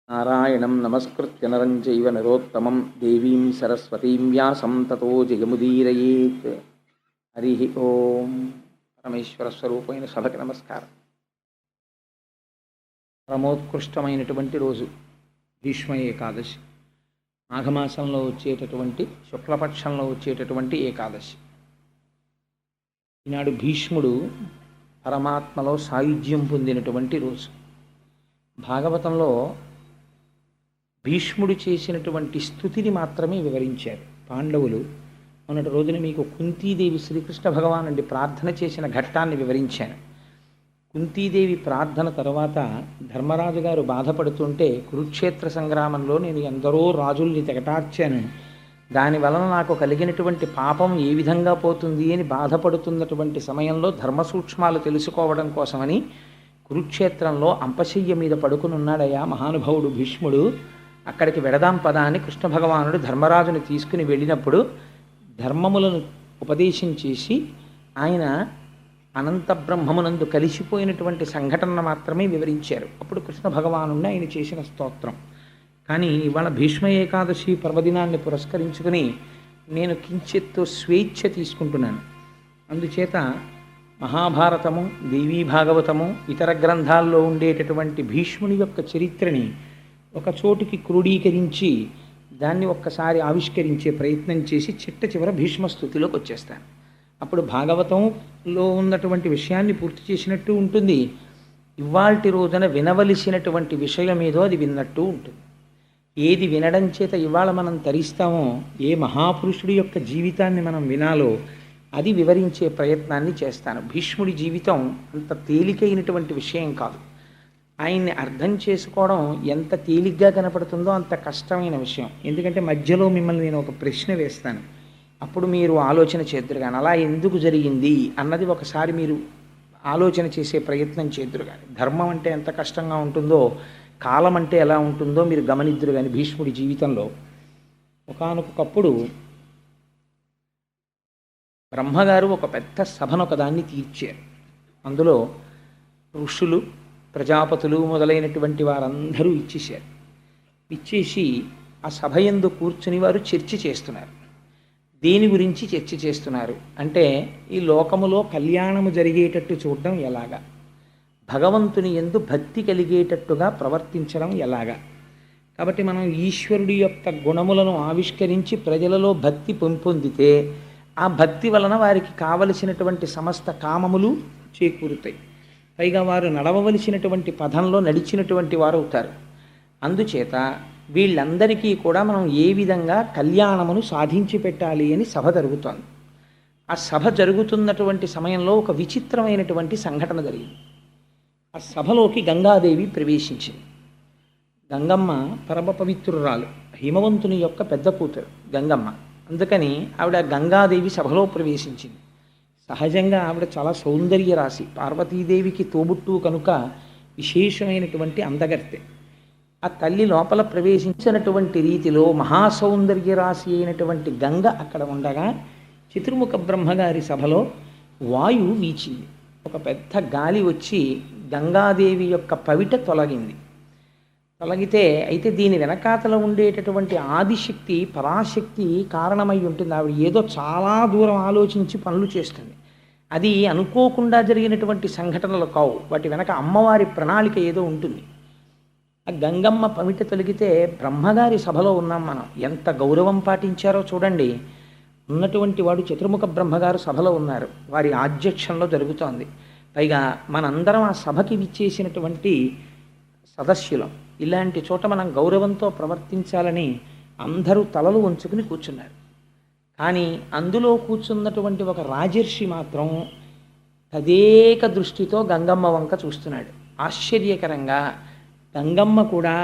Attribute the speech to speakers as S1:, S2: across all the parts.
S1: నారాయణం నమస్కృత్య నరం చైవ నరోత్తమం దేవీం సరస్వతీం వ్యాసం తతో జయముదీరయేత్. హరి ఓం. పరమేశ్వర స్వరూపమైన సభకి నమస్కారం. పరమోత్కృష్టమైనటువంటి రోజు భీష్మ ఏకాదశి. మాఘమాసంలో వచ్చేటటువంటి శుక్లపక్షంలో వచ్చేటటువంటి ఏకాదశి. ఈనాడు భీష్ముడు పరమాత్మలో సాయుధ్యం పొందినటువంటి రోజు. భాగవతంలో భీష్ముడు చేసినటువంటి స్థుతిని మాత్రమే వివరించారు పాండవులు. మొన్నటి రోజున మీకు కుంతీదేవి శ్రీకృష్ణ భగవాన్ నుండి ప్రార్థన చేసిన ఘట్టాన్ని వివరించాను. కుంతీదేవి ప్రార్థన తర్వాత ధర్మరాజు గారు బాధపడుతుంటే, కురుక్షేత్ర సంగ్రామంలో నేను ఎందరో రాజుల్ని తెగటార్చాను, దాని వలన నాకు కలిగినటువంటి పాపం ఏ విధంగా పోతుంది అని బాధపడుతున్నటువంటి సమయంలో ధర్మ సూక్ష్మాలు తెలుసుకోవడం కోసమని కురుక్షేత్రంలో అంపశయ్య మీద పడుకునున్నాడయా మహానుభావుడు భీష్ముడు. అక్కడికి వెడదాం పదా అని కృష్ణ భగవానుడు ధర్మరాజుని తీసుకుని వెళ్ళినప్పుడు ధర్మములను ఉపదేశం చేసి ఆయన అనంత బ్రహ్మమునందు కలిసిపోయినటువంటి సంఘటన మాత్రమే వివరించారు. అప్పుడు కృష్ణ భగవానుడిని ఆయన చేసిన స్తోత్రం. కానీ ఇవాళ భీష్మ ఏకాదశి పర్వదినాన్ని పురస్కరించుకుని నేను కించిత్తు స్వేచ్ఛ తీసుకుంటున్నాను. అందుచేత మహాభారతము, దేవీ భాగవతము, ఇతర గ్రంథాల్లో ఉండేటటువంటి భీష్ముని యొక్క చరిత్రని ఒక చోటికి క్రోడీకరించి దాన్ని ఒక్కసారి ఆవిష్కరించే ప్రయత్నం చేసి చిట్ట చివర భీష్మస్థుతిలోకి వచ్చేస్తాను. అప్పుడు భాగవతంలో ఉన్నటువంటి విషయాన్ని పూర్తి చేసినట్టు ఉంటుంది, ఇవాల్టి రోజున వినవలసినటువంటి విషయం ఏదో అది విన్నట్టు ఉంటుంది. ఏది వినడం చేత ఇవాళ మనం తరిస్తామో, ఏ మహాపురుషుడి యొక్క జీవితాన్ని మనం వినాలో అది వివరించే ప్రయత్నాన్ని చేస్తాను. భీష్ముడి జీవితం అంత తేలికైనటువంటి విషయం కాదు. ఆయన్ని అర్థం చేసుకోవడం ఎంత తేలిగ్గా కనపడుతుందో అంత కష్టమైన విషయం. ఎందుకంటే మధ్యలో మిమ్మల్ని నేను ఒక ప్రశ్న వేస్తాను, అప్పుడు మీరు ఆలోచన చేద్దురు కానీ అలా ఎందుకు జరిగింది అన్నది ఒకసారి మీరు ఆలోచన చేసే ప్రయత్నం చేద్దురు కానీ. ధర్మం అంటే ఎంత కష్టంగా ఉంటుందో, కాలం అంటే ఎలా ఉంటుందో మీరు గమనిద్దురు కానీ. భీష్ముడి జీవితంలో ఒకానొకప్పుడు బ్రహ్మగారు ఒక పెద్ద సభను ఒకదాన్ని తీర్చారు. అందులో ఋషులు, ప్రజాపతులు మొదలైనటువంటి వారందరూ ఇచ్చేశారు. ఇచ్చేసి ఆ సభ యందు కూర్చుని వారు చర్చ చేస్తున్నారు. దేని గురించి చర్చ చేస్తున్నారు అంటే, ఈ లోకములో కళ్యాణము జరిగేటట్టు చూడడం ఎలాగా, భగవంతుని యందు భక్తి కలిగేటట్టుగా ప్రవర్తించడం ఎలాగా. కాబట్టి మనం ఈశ్వరుడి యొక్క గుణములను ఆవిష్కరించి ప్రజలలో భక్తి పెంపొందితే ఆ భక్తి వలన వారికి కావలసినటువంటి సమస్త కామములు చేకూరుతాయి. పైగా వారు నడవవలసినటువంటి పదంలో నడిచినటువంటి వారు అవుతారు. అందుచేత వీళ్ళందరికీ కూడా మనం ఏ విధంగా కళ్యాణమును సాధించి పెట్టాలి అని సభ జరుగుతోంది. ఆ సభ జరుగుతున్నటువంటి సమయంలో ఒక విచిత్రమైనటువంటి సంఘటన జరిగింది. ఆ సభలోకి గంగాదేవి ప్రవేశించింది. గంగమ్మ పరమ పవిత్రురాలు, హిమవంతుని యొక్క పెద్ద కూతురు గంగమ్మ. అందుకని ఆవిడ గంగాదేవి సభలో ప్రవేశించింది. సహజంగా ఆవిడ చాలా సౌందర్య రాశి, పార్వతీదేవికి తోబుట్టు కనుక విశేషమైనటువంటి అందగర్తె. ఆ తల్లి లోపల ప్రవేశించినటువంటి రీతిలో మహాసౌందర్య రాశి అయినటువంటి గంగ అక్కడ ఉండగా చతుర్ముఖ బ్రహ్మగారి సభలో వాయువు వీచింది. ఒక పెద్ద గాలి వచ్చి గంగాదేవి యొక్క పవిట తొలగింది. తొలగితే అయితే దీని వెనకాతల ఉండేటటువంటి ఆదిశక్తి, పరాశక్తి కారణమై ఉంటుంది. ఆవిడ ఏదో చాలా దూరం ఆలోచించి పనులు చేస్తుంది. అది అనుకోకుండా జరిగినటువంటి సంఘటనలు కావు, వాటి వెనక అమ్మవారి ప్రణాళిక ఏదో ఉంటుంది. ఆ గంగమ్మ పవిట తొలగితే బ్రహ్మగారి సభలో ఉన్నాం మనం, ఎంత గౌరవం పాటించారో చూడండి. ఉన్నటువంటి వాడు చతుర్ముఖ బ్రహ్మగారు సభలో ఉన్నారు, వారి ఆధ్యక్షంలో జరుగుతోంది. పైగా మనందరం ఆ సభకి విచ్చేసినటువంటి సదస్యులం. ఇలాంటి చోట మనం గౌరవంతో ప్రవర్తించాలని అందరూ తలలు వంచుకుని కూర్చున్నారు. కానీ అందులో కూర్చున్నటువంటి ఒక రాజర్షి మాత్రం తదేక దృష్టితో గంగమ్మ వంక చూస్తున్నాడు. ఆశ్చర్యకరంగా గంగమ్మ కూడా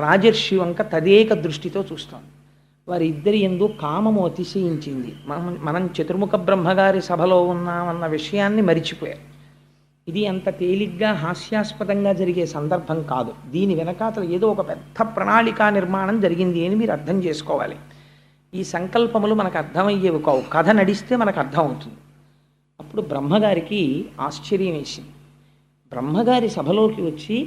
S1: రాజర్షి వంక తదేక దృష్టితో చూస్తోంది. వారిద్దరి యందు కామము అతిశయించింది. మనం చతుర్ముఖ బ్రహ్మగారి సభలో ఉన్నామన్న విషయాన్ని మరిచిపోయారు. ఇది అంత తేలిగ్గా హాస్యాస్పదంగా జరిగే సందర్భం కాదు. దీని వెనకాతల ఏదో ఒక పెద్ద ప్రణాళికా నిర్మాణం జరిగింది అని మీరు అర్థం చేసుకోవాలి. ఈ సంకల్పములు మనకు అర్థమయ్యేవి కావు, కథ నడిస్తే మనకు అర్థం అవుతుంది. అప్పుడు బ్రహ్మగారికి ఆశ్చర్యం వేసింది. బ్రహ్మగారి సభలోకి వచ్చి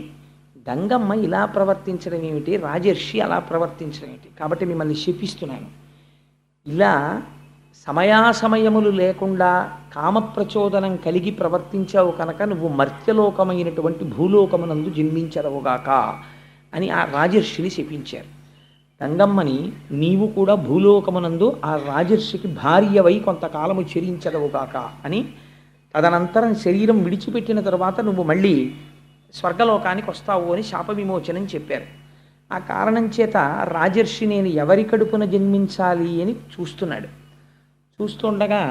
S1: గంగమ్మ ఇలా ప్రవర్తించడం ఏమిటి, రాజర్షి అలా ప్రవర్తించడం ఏమిటి, కాబట్టి మిమ్మల్ని శపిస్తున్నాను. ఇలా సమయాసమయములు లేకుండా కామప్రచోదనం కలిగి ప్రవర్తించావు కనుక నువ్వు మర్త్యలోకమైనటువంటి భూలోకమునందు జన్మించదవుగాక అని ఆ రాజర్షిని శపించారు. గంగమ్మని నీవు కూడా భూలోకమునందు ఆ రాజర్షికి భార్యవై కొంతకాలము చెరించదవుగాక అని, తదనంతరం శరీరం విడిచిపెట్టిన తర్వాత నువ్వు మళ్ళీ స్వర్గలోకానికి వస్తావు అని శాప విమోచనం చెప్పారు. ఆ కారణం చేత రాజర్షి నేను ఎవరి కడుపున జన్మించాలి అని చూస్తున్నాడు. చూస్తుండగా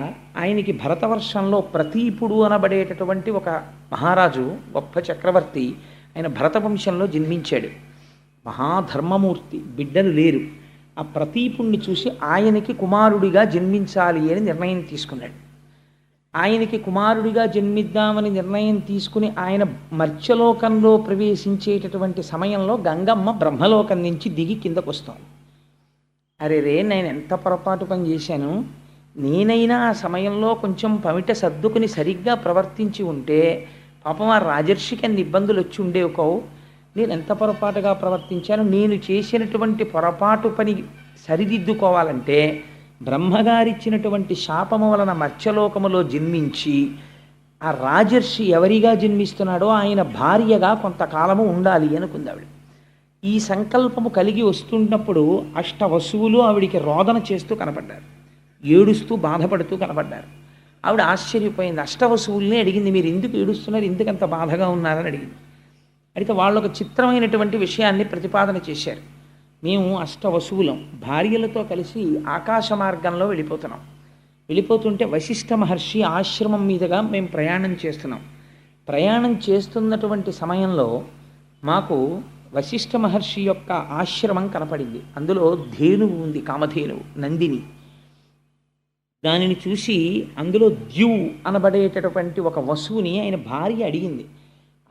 S1: ఆయనకి భరతవర్షంలో ప్రతీపుడు అనబడేటటువంటి ఒక మహారాజు, గొప్ప చక్రవర్తి, ఆయన భరతవంశంలో జన్మించాడు. మహాధర్మమూర్తి, బిడ్డలు లేరు. ఆ ప్రతీపుణ్ణి చూసి ఆయనకి కుమారుడిగా జన్మించాలి అని నిర్ణయం తీసుకున్నాడు. ఆయనకి కుమారుడిగా జన్మిద్దామని నిర్ణయం తీసుకుని ఆయన మర్త్యలోకంలో ప్రవేశించేటటువంటి సమయంలో గంగమ్మ బ్రహ్మలోకం నుంచి దిగి కిందకు వస్తాను. అరే నేను ఎంత పొరపాటు పని చేశాను, నేనైనా ఆ సమయంలో కొంచెం పమిట సర్దుకుని సరిగ్గా ప్రవర్తించి ఉంటే పాపం ఆ రాజర్షికి అన్ని ఇబ్బందులు వచ్చి ఉండేవి కావు. నేను ఎంత పొరపాటుగా ప్రవర్తించాను, నేను చేసినటువంటి పొరపాటు పని సరిదిద్దుకోవాలంటే బ్రహ్మగారిచ్చినటువంటి శాపము వలన మత్స్యలోకములో జన్మించి ఆ రాజర్షి ఎవరిగా జన్మిస్తున్నాడో ఆయన భార్యగా కొంతకాలము ఉండాలి అనుకుంది ఆవిడ. ఈ సంకల్పము కలిగి వస్తున్నప్పుడు అష్టవసువులు ఆవిడికి రోదన చేస్తూ కనపడ్డారు, ఏడుస్తూ బాధపడుతూ కనపడ్డారు. ఆవిడ ఆశ్చర్యపోయింది. అష్టవసువుల్ని అడిగింది, మీరు ఎందుకు ఏడుస్తున్నారు, ఎందుకంత బాధగా ఉన్నారని అడిగింది. అయితే వాళ్ళు ఒక చిత్రమైనటువంటి విషయాన్ని ప్రతిపాదన చేశారు. మేము అష్టవసువులం భార్యలతో కలిసి ఆకాశ మార్గంలో వెళ్ళిపోతుంటే వశిష్ఠ మహర్షి ఆశ్రమం మీదుగా మేము ప్రయాణం చేస్తున్నాం. ప్రయాణం చేస్తున్నటువంటి సమయంలో మాకు వశిష్ఠ మహర్షి యొక్క ఆశ్రమం కనపడింది. అందులో ధేనువు ఉంది, కామధేనువు, నందిని. దానిని చూసి అందులో ద్యు అనబడేటటువంటి ఒక వసువుని ఆయన భార్య అడిగింది.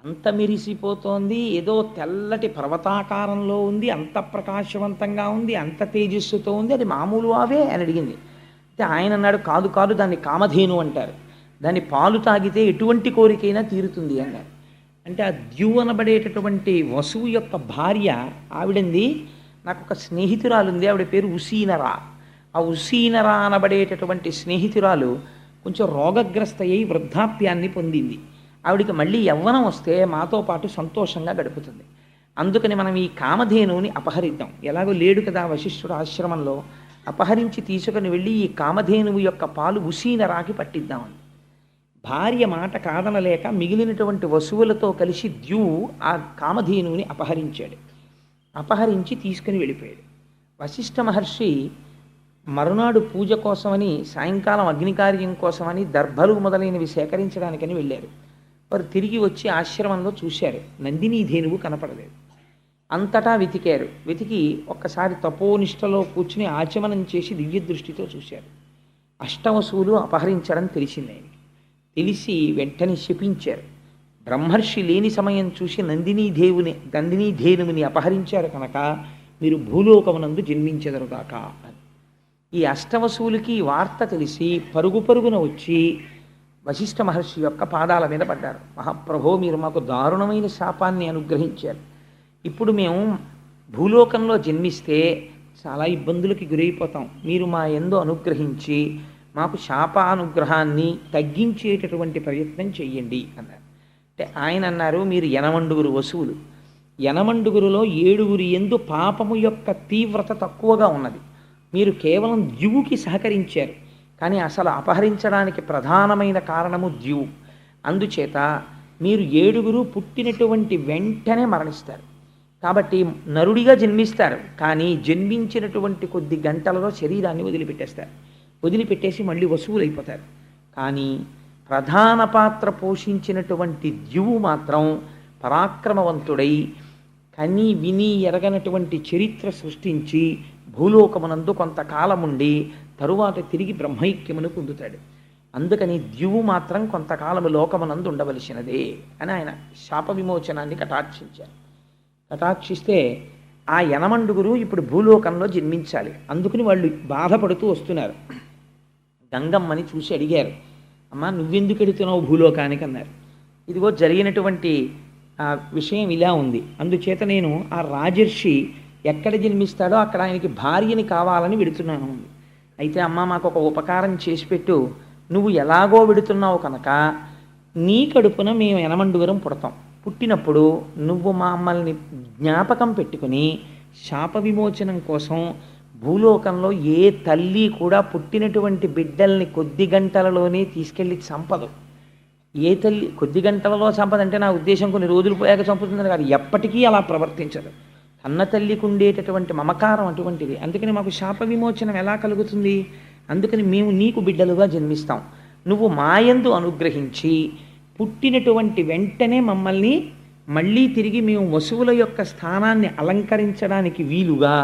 S1: అంత మెరిసిపోతోంది, ఏదో తెల్లటి పర్వతాకారంలో ఉంది, అంత ప్రకాశవంతంగా ఉంది, అంత తేజస్సుతో ఉంది, అది మామూలు అవే అని అడిగింది. అయితే ఆయన అన్నాడు, కాదు కాదు, దాన్ని కామధేను అంటారు, దాన్ని పాలు తాగితే ఎటువంటి కోరికైనా తీరుతుంది అన్నారు. అంటే ఆ ద్యు అనబడేటటువంటి వసువు యొక్క భార్య ఆవిడంది, నాకు ఒక స్నేహితురాలు ఉంది, ఆవిడ పేరు ఉసీనరా. ఆ ఉసీనరా అనబడేటటువంటి స్నేహితురాలు కొంచెం రోగగ్రస్త అయి వృద్ధాప్యాన్ని పొందింది. ఆవిడికి మళ్ళీ యవ్వనం వస్తే మాతో పాటు సంతోషంగా గడుపుతుంది. అందుకని మనం ఈ కామధేనువుని అపహరిద్దాం. ఎలాగో లేడు కదా వశిష్ఠుడు ఆశ్రమంలో, అపహరించి తీసుకుని వెళ్ళి ఈ కామధేనువు యొక్క పాలు ఉసీనరాకి పట్టిద్దామని. భార్య మాట కాదనలేక మిగిలినటువంటి వసువులతో కలిసి ద్యు ఆ కామధేనువుని అపహరించి తీసుకుని వెళ్ళిపోయాడు. వశిష్ఠ మహర్షి మరునాడు పూజ కోసమని, సాయంకాలం అగ్నికార్యం కోసమని దర్భలు మొదలైనవి సేకరించడానికని వెళ్ళారు. వారు తిరిగి వచ్చి ఆశ్రమంలో చూశారు, నందినీ ధేనువు కనపడలేదు. అంతటా వెతికి ఒక్కసారి తపోనిష్టలో కూర్చుని ఆచమనం చేసి దివ్య దృష్టితో చూశారు. అష్టవసువులు అపహరించడం తెలిసింది ఆయనకి. తెలిసి వెంటనే శపించారు. బ్రహ్మర్షి లేని సమయం చూసి నందినీ ధేనువుని అపహరించారు కనుక మీరు భూలోకమునందు జన్మించెదరుగాక అని. ఈ అష్టవసువులకి వార్త తెలిసి పరుగున వచ్చి వశిష్ఠ మహర్షి యొక్క పాదాల మీద పడ్డారు. మహాప్రభో, మీరు మాకు దారుణమైన శాపాన్ని అనుగ్రహించారు. ఇప్పుడు మేము భూలోకంలో జన్మిస్తే చాలా ఇబ్బందులకి గురైపోతాం. మీరు మా యందు అనుగ్రహించి మాకు శాపానుగ్రహాన్ని తగ్గించేటటువంటి ప్రయత్నం చెయ్యండి అన్నారు. అంటే ఆయన అన్నారు, మీరు 80 వసువులు, 80గురులో 7 యందు పాపము యొక్క తీవ్రత తక్కువగా ఉన్నది. మీరు కేవలం ద్యువుకి సహకరించారు, కానీ అసలు అపహరించడానికి ప్రధానమైన కారణము ద్యువు. అందుచేత మీరు 7 పుట్టినటువంటి వెంటనే మరణిస్తారు. కాబట్టి నరుడిగా జన్మిస్తారు, కానీ జన్మించినటువంటి కొద్ది గంటలలో శరీరాన్ని వదిలిపెట్టేసి మళ్ళీ వసువులైపోతారు. కానీ ప్రధాన పాత్ర పోషించినటువంటి ద్యువు మాత్రం పరాక్రమవంతుడై కని విని ఎరగనటువంటి చరిత్ర సృష్టించి భూలోకమునందు కొంతకాలముండి తరువాత తిరిగి బ్రహ్మైక్యమును పొందుతాడు. అందుకని ద్యువు మాత్రం కొంతకాలము లోకమునందు ఉండవలసినదే అని ఆయన శాప విమోచనాన్ని కటాక్షిస్తే ఆ 80 ఇప్పుడు భూలోకంలో జన్మించాలి. అందుకని వాళ్ళు బాధపడుతూ వస్తున్నారు. గంగమ్మని చూసి అడిగారు, అమ్మా నువ్వెందుకు ఎడుతున్నావు భూలోకానికి అన్నారు. ఇదిగో జరిగినటువంటి ఆ విషయం ఇలా ఉంది. అందుచేత నేను ఆ రాజర్షి ఎక్కడ జన్మిస్తాడో అక్కడ ఆయనకి భార్యని కావాలని వెడుతున్నాను. అయితే అమ్మ మాకు ఒక ఉపకారం చేసి పెట్టు, నువ్వు ఎలాగో వెడుతున్నావు కనుక నీ కడుపున మేము ఎనమండుగురం పుడతాం. పుట్టినప్పుడు నువ్వు మమ్మల్ని జ్ఞాపకం పెట్టుకుని శాప విమోచనం కోసం భూలోకంలో ఏ తల్లి కూడా పుట్టినటువంటి బిడ్డల్ని కొద్ది గంటలలోనే తీసుకెళ్ళి చంపదు. ఏ తల్లి కొద్ది గంటలలో చంపదంటే నా ఉద్దేశం కొన్ని రోజులు పోయాక చంపుతుందని కాదు, ఎప్పటికీ అలా ప్రవర్తించదు. కన్న తల్లికి ఉండేటటువంటి మమకారం అటువంటిది. అందుకని మాకు శాప విమోచనం ఎలా కలుగుతుంది? అందుకని మేము నీకు బిడ్డలుగా జన్మిస్తాం. నువ్వు మాయందు అనుగ్రహించి పుట్టినటువంటి వెంటనే మమ్మల్ని మళ్ళీ తిరిగి మేము వసువుల యొక్క స్థానాన్ని అలంకరించడానికి వీలుగా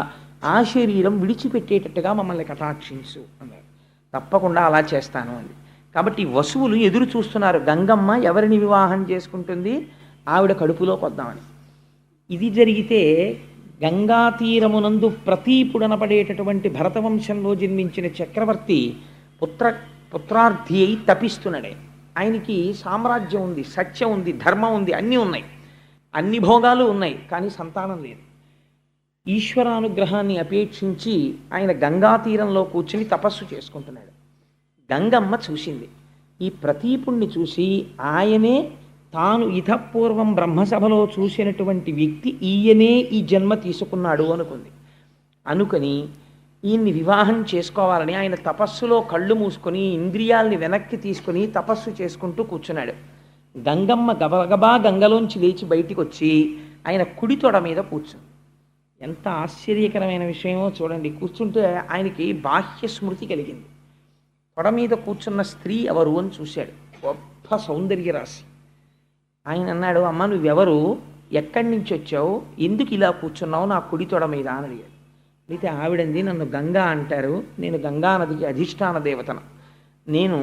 S1: ఆ శరీరం విడిచిపెట్టేటట్టుగా మమ్మల్ని కటాక్షించు అన్నారు. తప్పకుండా అలా చేస్తాను అంది. కాబట్టి వసువులు ఎదురు చూస్తున్నారు, గంగమ్మ ఎవరిని వివాహం చేసుకుంటుంది, ఆవిడ కడుపులోకి వద్దామని. ఇది జరిగితే గంగా తీరమునందు ప్రతీపుడనపడేటటువంటి భరతవంశంలో జన్మించిన చక్రవర్తి పుత్రార్థి అయి తపిస్తున్నాడే. ఆయనకి సామ్రాజ్యం ఉంది, సత్యం ఉంది, ధర్మం ఉంది, అన్నీ ఉన్నాయి, అన్ని భోగాలు ఉన్నాయి, కానీ సంతానం లేదు. ఈశ్వరానుగ్రహాన్ని అపేక్షించి ఆయన గంగా తీరంలో కూర్చుని తపస్సు చేసుకుంటున్నాడు. గంగమ్మ చూసింది. ఈ ప్రతీపుణ్ణి చూసి ఆయనే తాను ఇతపూర్వం బ్రహ్మసభలో చూసినటువంటి వ్యక్తి ఈయనే ఈ జన్మ తీసుకున్నాడు అనుకుని ఈయన్ని వివాహం చేసుకోవాలని ఆయన తపస్సులో కళ్ళు మూసుకొని ఇంద్రియాల్ని వెనక్కి తీసుకుని తపస్సు చేసుకుంటూ కూర్చున్నాడు. గంగమ్మ గబగబా గంగలోంచి లేచి బయటికి వచ్చి ఆయన కుడి తొడ మీద కూర్చుంది. ఎంత ఆశ్చర్యకరమైన విషయమో చూడండి. కూర్చుంటే ఆయనకి బాహ్య స్మృతి కలిగింది. తొడ మీద కూర్చున్న స్త్రీ ఎవరు అని చూశాడు. గొప్ప సౌందర్య రాశి. ఆయన అన్నాడు, అమ్మ నువ్వెవరు, ఎక్కడి నుంచి వచ్చావు, ఎందుకు ఇలా కూర్చున్నావు నా కుడి తొడ మీద అని అడిగాడు. అయితే ఆవిడంది, నన్ను గంగా అంటారు, నేను గంగా నదికి అధిష్టాన దేవతను, నేను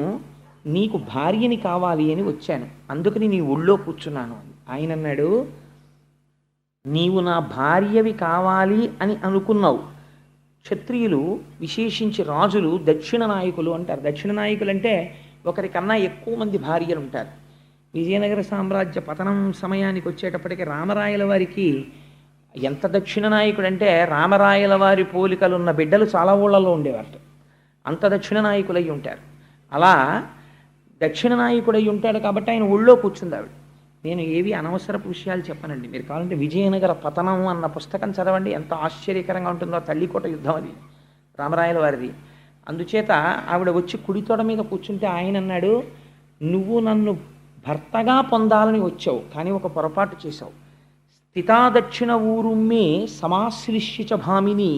S1: నీకు భార్యని కావాలి అని వచ్చాను, అందుకని నీ ఒళ్ళో కూర్చున్నాను అని. ఆయన అన్నాడు, నీవు నా భార్యవి కావాలి అని అనుకున్నావు. క్షత్రియులు విశేషించి రాజులు దక్షిణ నాయకులు అంటారు. దక్షిణ నాయకులు అంటే ఒకరికన్నా ఎక్కువ మంది భార్యలు ఉంటారు. విజయనగర సామ్రాజ్య పతనం సమయానికి వచ్చేటప్పటికి రామరాయల వారికి ఎంత దక్షిణ నాయకుడు అంటే రామరాయల వారి పోలికలున్న బిడ్డలు చాలా ఊళ్ళలో ఉండేవారు. అంత దక్షిణ నాయకులై ఉంటారు. అలా దక్షిణ నాయకుడై ఉంటాడు కాబట్టి ఆయన ఒళ్ళో కూర్చుంది ఆవిడ. నేను ఏవి అనవసరపు విషయాలు చెప్పనండి, మీరు కావాలంటే విజయనగర పతనం అన్న పుస్తకం చదవండి, ఎంత ఆశ్చర్యకరంగా ఉంటుందో. తల్లికోట యుద్ధం అది రామరాయల వారిది. అందుచేత ఆవిడ వచ్చి కుడితోడ మీద కూర్చుంటే ఆయన అన్నాడు, నువ్వు నన్ను భర్తగా పొందాలని వచ్చావు, కానీ ఒక పొరపాటు చేశావు. స్థితాదక్షిణ ఊరుమ్మే సమాశ్లిష్య చ భామిని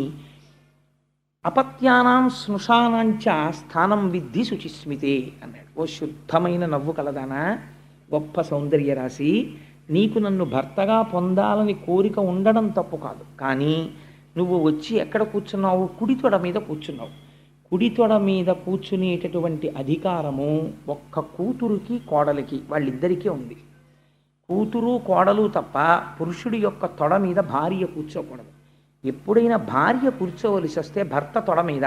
S1: అపత్యానాం స్నుషానాంచ స్థానం విద్ధి శుచిస్మితే అన్నాడు. ఓ శుద్ధమైన నవ్వు కలదానా, గొప్ప సౌందర్య రాశి, నీకు నన్ను భర్తగా పొందాలని కోరిక ఉండడం తప్పు కాదు, కానీ నువ్వు వచ్చి ఎక్కడ కూర్చున్నావు, కుడితొడ మీద కూర్చున్నావు. కుడితొడ మీద కూర్చునేటటువంటి అధికారము ఒక్క కూతురుకి కోడలికి వాళ్ళిద్దరికీ ఉంది. కూతురు కోడలు తప్ప పురుషుడి యొక్క తొడ మీద భార్య కూర్చోకూడదు. ఎప్పుడైనా భార్య కూర్చోవలసి వస్తే భర్త తొడ మీద,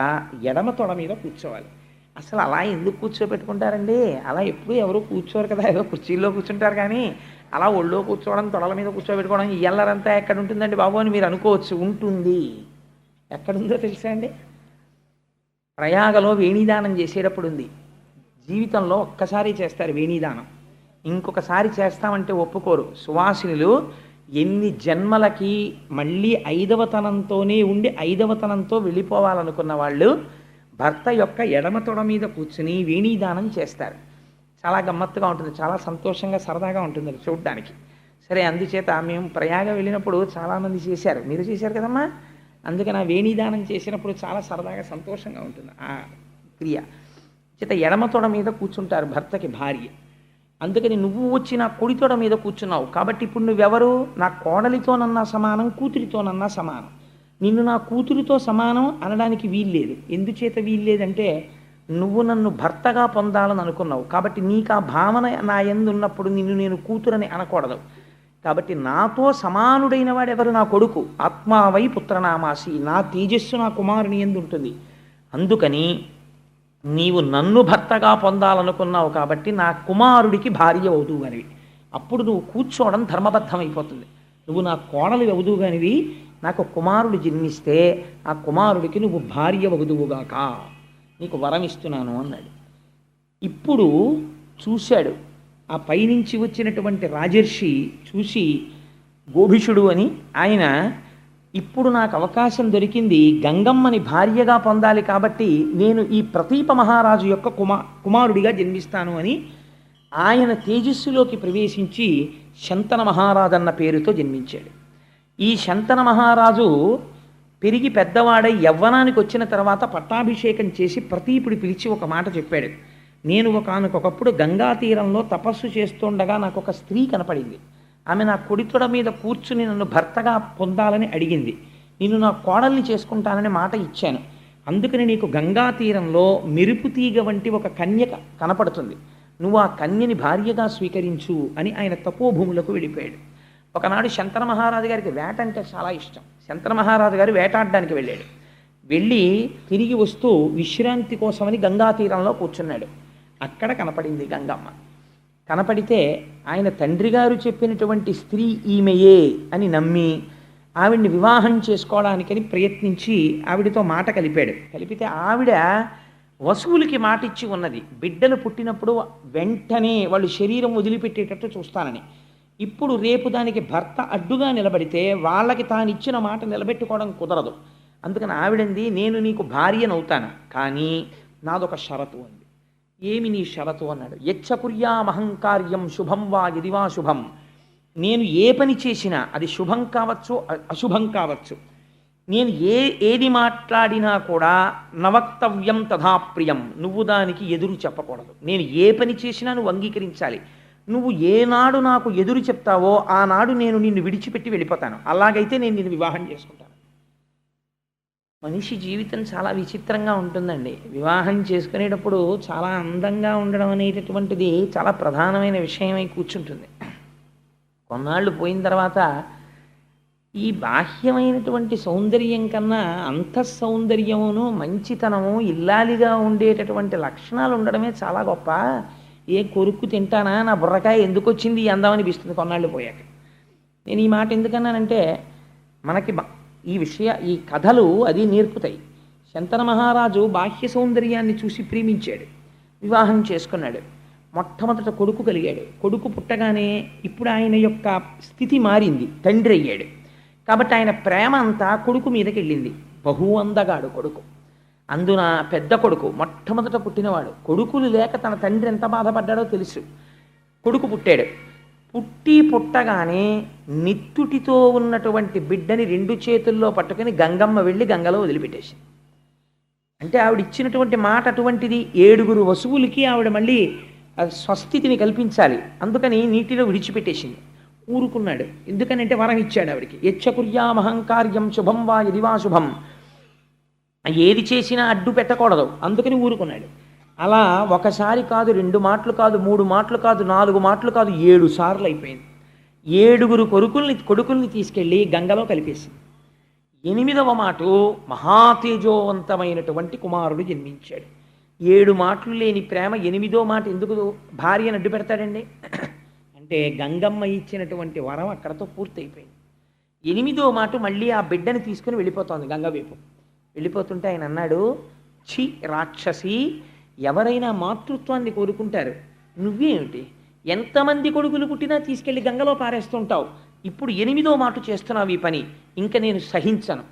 S1: ఎడమ తొడ మీద కూర్చోవాలి. అసలు అలా ఎందుకు కూర్చోబెట్టుకుంటారండి? అలా ఎప్పుడు ఎవరు కూర్చోరు కదా, ఏదో కుర్చీల్లో కూర్చుంటారు, కానీ అలా ఒళ్ళో కూర్చోవడం, తొడల మీద కూర్చోబెట్టుకోవడం ఈ ఎల్లరంతా ఎక్కడ ఉంటుందండి బాబు అని మీరు అనుకోవచ్చు. ఉంటుంది. ఎక్కడుందో తెలుసా అండి? ప్రయాగలో వేణీదానం చేసేటప్పుడు ఉంది. జీవితంలో ఒక్కసారి చేస్తారు వేణీదానం, ఇంకొకసారి చేస్తామంటే ఒప్పుకోరు. సువాసినులు ఎన్ని జన్మలకి మళ్ళీ ఐదవతనంతోనే ఉండి ఐదవతనంతో వెళ్ళిపోవాలనుకున్న వాళ్ళు భర్త యొక్క ఎడమ తొడ మీద కూర్చుని వేణీదానం చేస్తారు. చాలా గమ్మత్తుగా ఉంటుంది, చాలా సంతోషంగా సరదాగా ఉంటుంది అది చూడడానికి. సరే, అందుచేత మేము ప్రయాగ వెళ్ళినప్పుడు చాలామంది చేశారు, మీరు చేశారు కదమ్మా, అందుకని ఆ వేణీదానం చేసినప్పుడు చాలా సరదాగా సంతోషంగా ఉంటుంది ఆ క్రియ. చేత ఎడమ తొడ మీద కూర్చుంటారు భర్తకి భార్య. అందుకని నువ్వు వచ్చి నా కుడితోడ మీద కూర్చున్నావు కాబట్టి ఇప్పుడు నువ్వెవరు, నా కోడలితోనన్నా సమానం, కూతురితోనన్నా సమానం. నిన్ను నా కూతురితో సమానం అనడానికి వీల్లేదు. ఎందుచేత వీల్లేదంటే నువ్వు నన్ను భర్తగా పొందాలని అనుకున్నావు కాబట్టి నీకు ఆ భావన నా యందు ఉన్నప్పుడు నిన్ను నేను కూతురని అనకూడదు. కాబట్టి నాతో సమానుడైన వాడెవరు, నా కొడుకు. ఆత్మావై పుత్రనామాసి, నా తేజస్సు నా కుమారుని యందు ఉంటుంది. అందుకని నీవు నన్ను భర్తగా పొందాలనుకున్నావు కాబట్టి నా కుమారుడికి భార్య అవుతూ అని అప్పుడు నువ్వు కూర్చోవడం ధర్మబద్ధమైపోతుంది. నువ్వు నా కోడలు అవుదువుగానివి, నాకు కుమారుడు జన్మిస్తే ఆ కుమారుడికి నువ్వు భార్య వగుదువుగాక, నీకు వరం ఇస్తున్నాను అన్నాడు. ఇప్పుడు చూశాడు ఆ పైనుంచి వచ్చినటువంటి రాజర్షి చూసి, గోభిషుడు అని ఆయన, ఇప్పుడు నాకు అవకాశం దొరికింది గంగమ్మని భార్యగా పొందాలి కాబట్టి నేను ఈ ప్రతీప మహారాజు యొక్క కుమారుడిగా జన్మిస్తాను అని ఆయన తేజస్సులోకి ప్రవేశించి శంతన మహారాజన్న పేరుతో జన్మించాడు. ఈ శంతన మహారాజు పెరిగి పెద్దవాడై యవ్వనానికి వచ్చిన తర్వాత పట్టాభిషేకం చేసి ప్రతీపుడి పిలిచి ఒక మాట చెప్పాడు. నేను ఒకనకొకప్పుడు గంగా తీరంలో తపస్సు చేస్తుండగా నాకు ఒక స్త్రీ కనపడింది. ఆమె నా కుడితొడ మీద కూర్చుని నన్ను భర్తగా పొందాలని అడిగింది. నిన్ను నా కోడల్ని చేసుకుంటానని మాట ఇచ్చాను. అందుకని నీకు గంగా తీరంలో మెరుపు తీగ వంటి ఒక కన్య కనపడుతుంది. నువ్వు ఆ కన్యని భార్యగా స్వీకరించు అని ఆయన తపోభూములకు వెళ్ళిపోయాడు. ఒకనాడు శంతన మహారాజు గారికి వేట అంటే చాలా ఇష్టం. శంతన మహారాజు గారు వేటాడడానికి వెళ్ళాడు. వెళ్ళి తిరిగి వస్తూ విశ్రాంతి కోసమని గంగా తీరంలో కూర్చున్నాడు. అక్కడ కనపడింది గంగమ్మ. కనపడితే ఆయన తండ్రి గారు చెప్పినటువంటి స్త్రీ ఈమెయే అని నమ్మి ఆవిడ్ని వివాహం చేసుకోవడానికని ప్రయత్నించి ఆవిడతో మాట కలిపాడు. కలిపితే ఆవిడ వసువులకి మాట ఇచ్చి ఉన్నది, బిడ్డలు పుట్టినప్పుడు వెంటనే వాళ్ళు శరీరం వదిలిపెట్టేటట్టు చూస్తానని. ఇప్పుడు రేపు దానికి భర్త అడ్డుగా నిలబడితే వాళ్ళకి తాను ఇచ్చిన మాట నిలబెట్టుకోవడం కుదరదు. అందుకని ఆవిడంది, నేను నీకు భార్యనవుతాను, కానీ నాదొక షరతు అంది. ఏమి నీ షరతు అన్నాడు. యచ్చకుర్యామహంకార్యం శుభం వా యది వా శుభం, నేను ఏ పని చేసినా అది శుభం కావచ్చు అశుభం కావచ్చు, నేను ఏది మాట్లాడినా కూడా నవక్తవ్యం తథాప్రియం, నువ్వు దానికి ఎదురు చెప్పకూడదు. నేను ఏ పని చేసినా నువ్వు అంగీకరించాలి. నువ్వు ఏనాడు నాకు ఎదురు చెప్తావో ఆనాడు నేను నిన్ను విడిచిపెట్టి వెళ్ళిపోతాను. అలాగైతే నేను నిన్ను వివాహం చేసుకుంటాను. మనిషి జీవితం చాలా విచిత్రంగా ఉంటుందండి. వివాహం చేసుకునేటప్పుడు చాలా అందంగా ఉండడం అనేటటువంటిది చాలా ప్రధానమైన విషయమై కూర్చుంటుంది. కొన్నాళ్ళు పోయిన తర్వాత ఈ బాహ్యమైనటువంటి సౌందర్యం కన్నా అంతఃసౌందర్యమును మంచితనము ఇల్లాలిగా ఉండేటటువంటి లక్షణాలు ఉండడమే చాలా గొప్ప. ఏ కొరుక్కు తింటానా, నా బుర్రకాయ ఎందుకు వచ్చింది ఈ అందం అనిపిస్తుంది కొన్నాళ్ళు పోయాక. నేను ఈ మాట ఎందుకన్నానంటే మనకి ఈ కథలు అది నేర్పుతాయి. శంతన మహారాజు బాహ్య సౌందర్యాన్ని చూసి ప్రేమించాడు, వివాహం చేసుకున్నాడు. మొట్టమొదట కొడుకు కలిగాడు. కొడుకు పుట్టగానే ఇప్పుడు ఆయన యొక్క స్థితి మారింది, తండ్రి అయ్యాడు. కాబట్టి ఆయన ప్రేమ అంతా కొడుకు మీదకి వెళ్ళింది. బహు అందగాడు కొడుకు. అందున పెద్ద కొడుకు మొట్టమొదట పుట్టినవాడు. కొడుకులు లేక తన తండ్రి ఎంత బాధపడ్డాడో తెలుసు. కొడుకు పుట్టాడు. పుట్టగానే నిత్తుటితో ఉన్నటువంటి బిడ్డని రెండు చేతుల్లో పట్టుకుని గంగమ్మ వెళ్ళి గంగలో వదిలిపెట్టేసింది. అంటే ఆవిడ ఇచ్చినటువంటి మాట అటువంటిది. 7 వసువులకి ఆవిడ మళ్ళీ స్వస్థితిని కల్పించాలి, అందుకని నీటిలో విడిచిపెట్టేసింది. ఊరుకున్నాడు. ఎందుకనంటే వరం ఇచ్చాడు ఆవిడికి. యచ్చకుర్యామహంకార్యం శుభం వా యది వా శుభం, ఏది చేసినా అడ్డు పెట్టకూడదు, అందుకని ఊరుకున్నాడు. అలా ఒకసారి కాదు, 2 మాటలు కాదు, 3 మాటలు కాదు, 4 మాటలు కాదు, 7 సార్లు అయిపోయింది. 7 కొడుకుల్ని తీసుకెళ్ళి గంగలో కలిపేసింది. 8వ మాట మహాతేజోవంతమైనటువంటి కుమారుడు జన్మించాడు. 7 మాటలు లేని ప్రేమ 8వ మాట ఎందుకు భార్యను అడ్డు పెడతాడండి? అంటే గంగమ్మ ఇచ్చినటువంటి వరం అక్కడతో పూర్తయిపోయింది. 8వ మాట మళ్ళీ ఆ బిడ్డని తీసుకుని వెళ్ళిపోతోంది గంగ వైపు. వెళ్ళిపోతుంటే ఆయన అన్నాడు, ఛీ రాక్షసి, ఎవరైనా మాతృత్వాన్ని కోరుకుంటారు, నువ్వేమిటి ఎంతమంది కొడుకులు పుట్టినా తీసుకెళ్ళి గంగలో పారేస్తుంటావు, ఇప్పుడు 8వ మాట చేస్తున్నావు ఈ పని, ఇంకా నేను సహించను,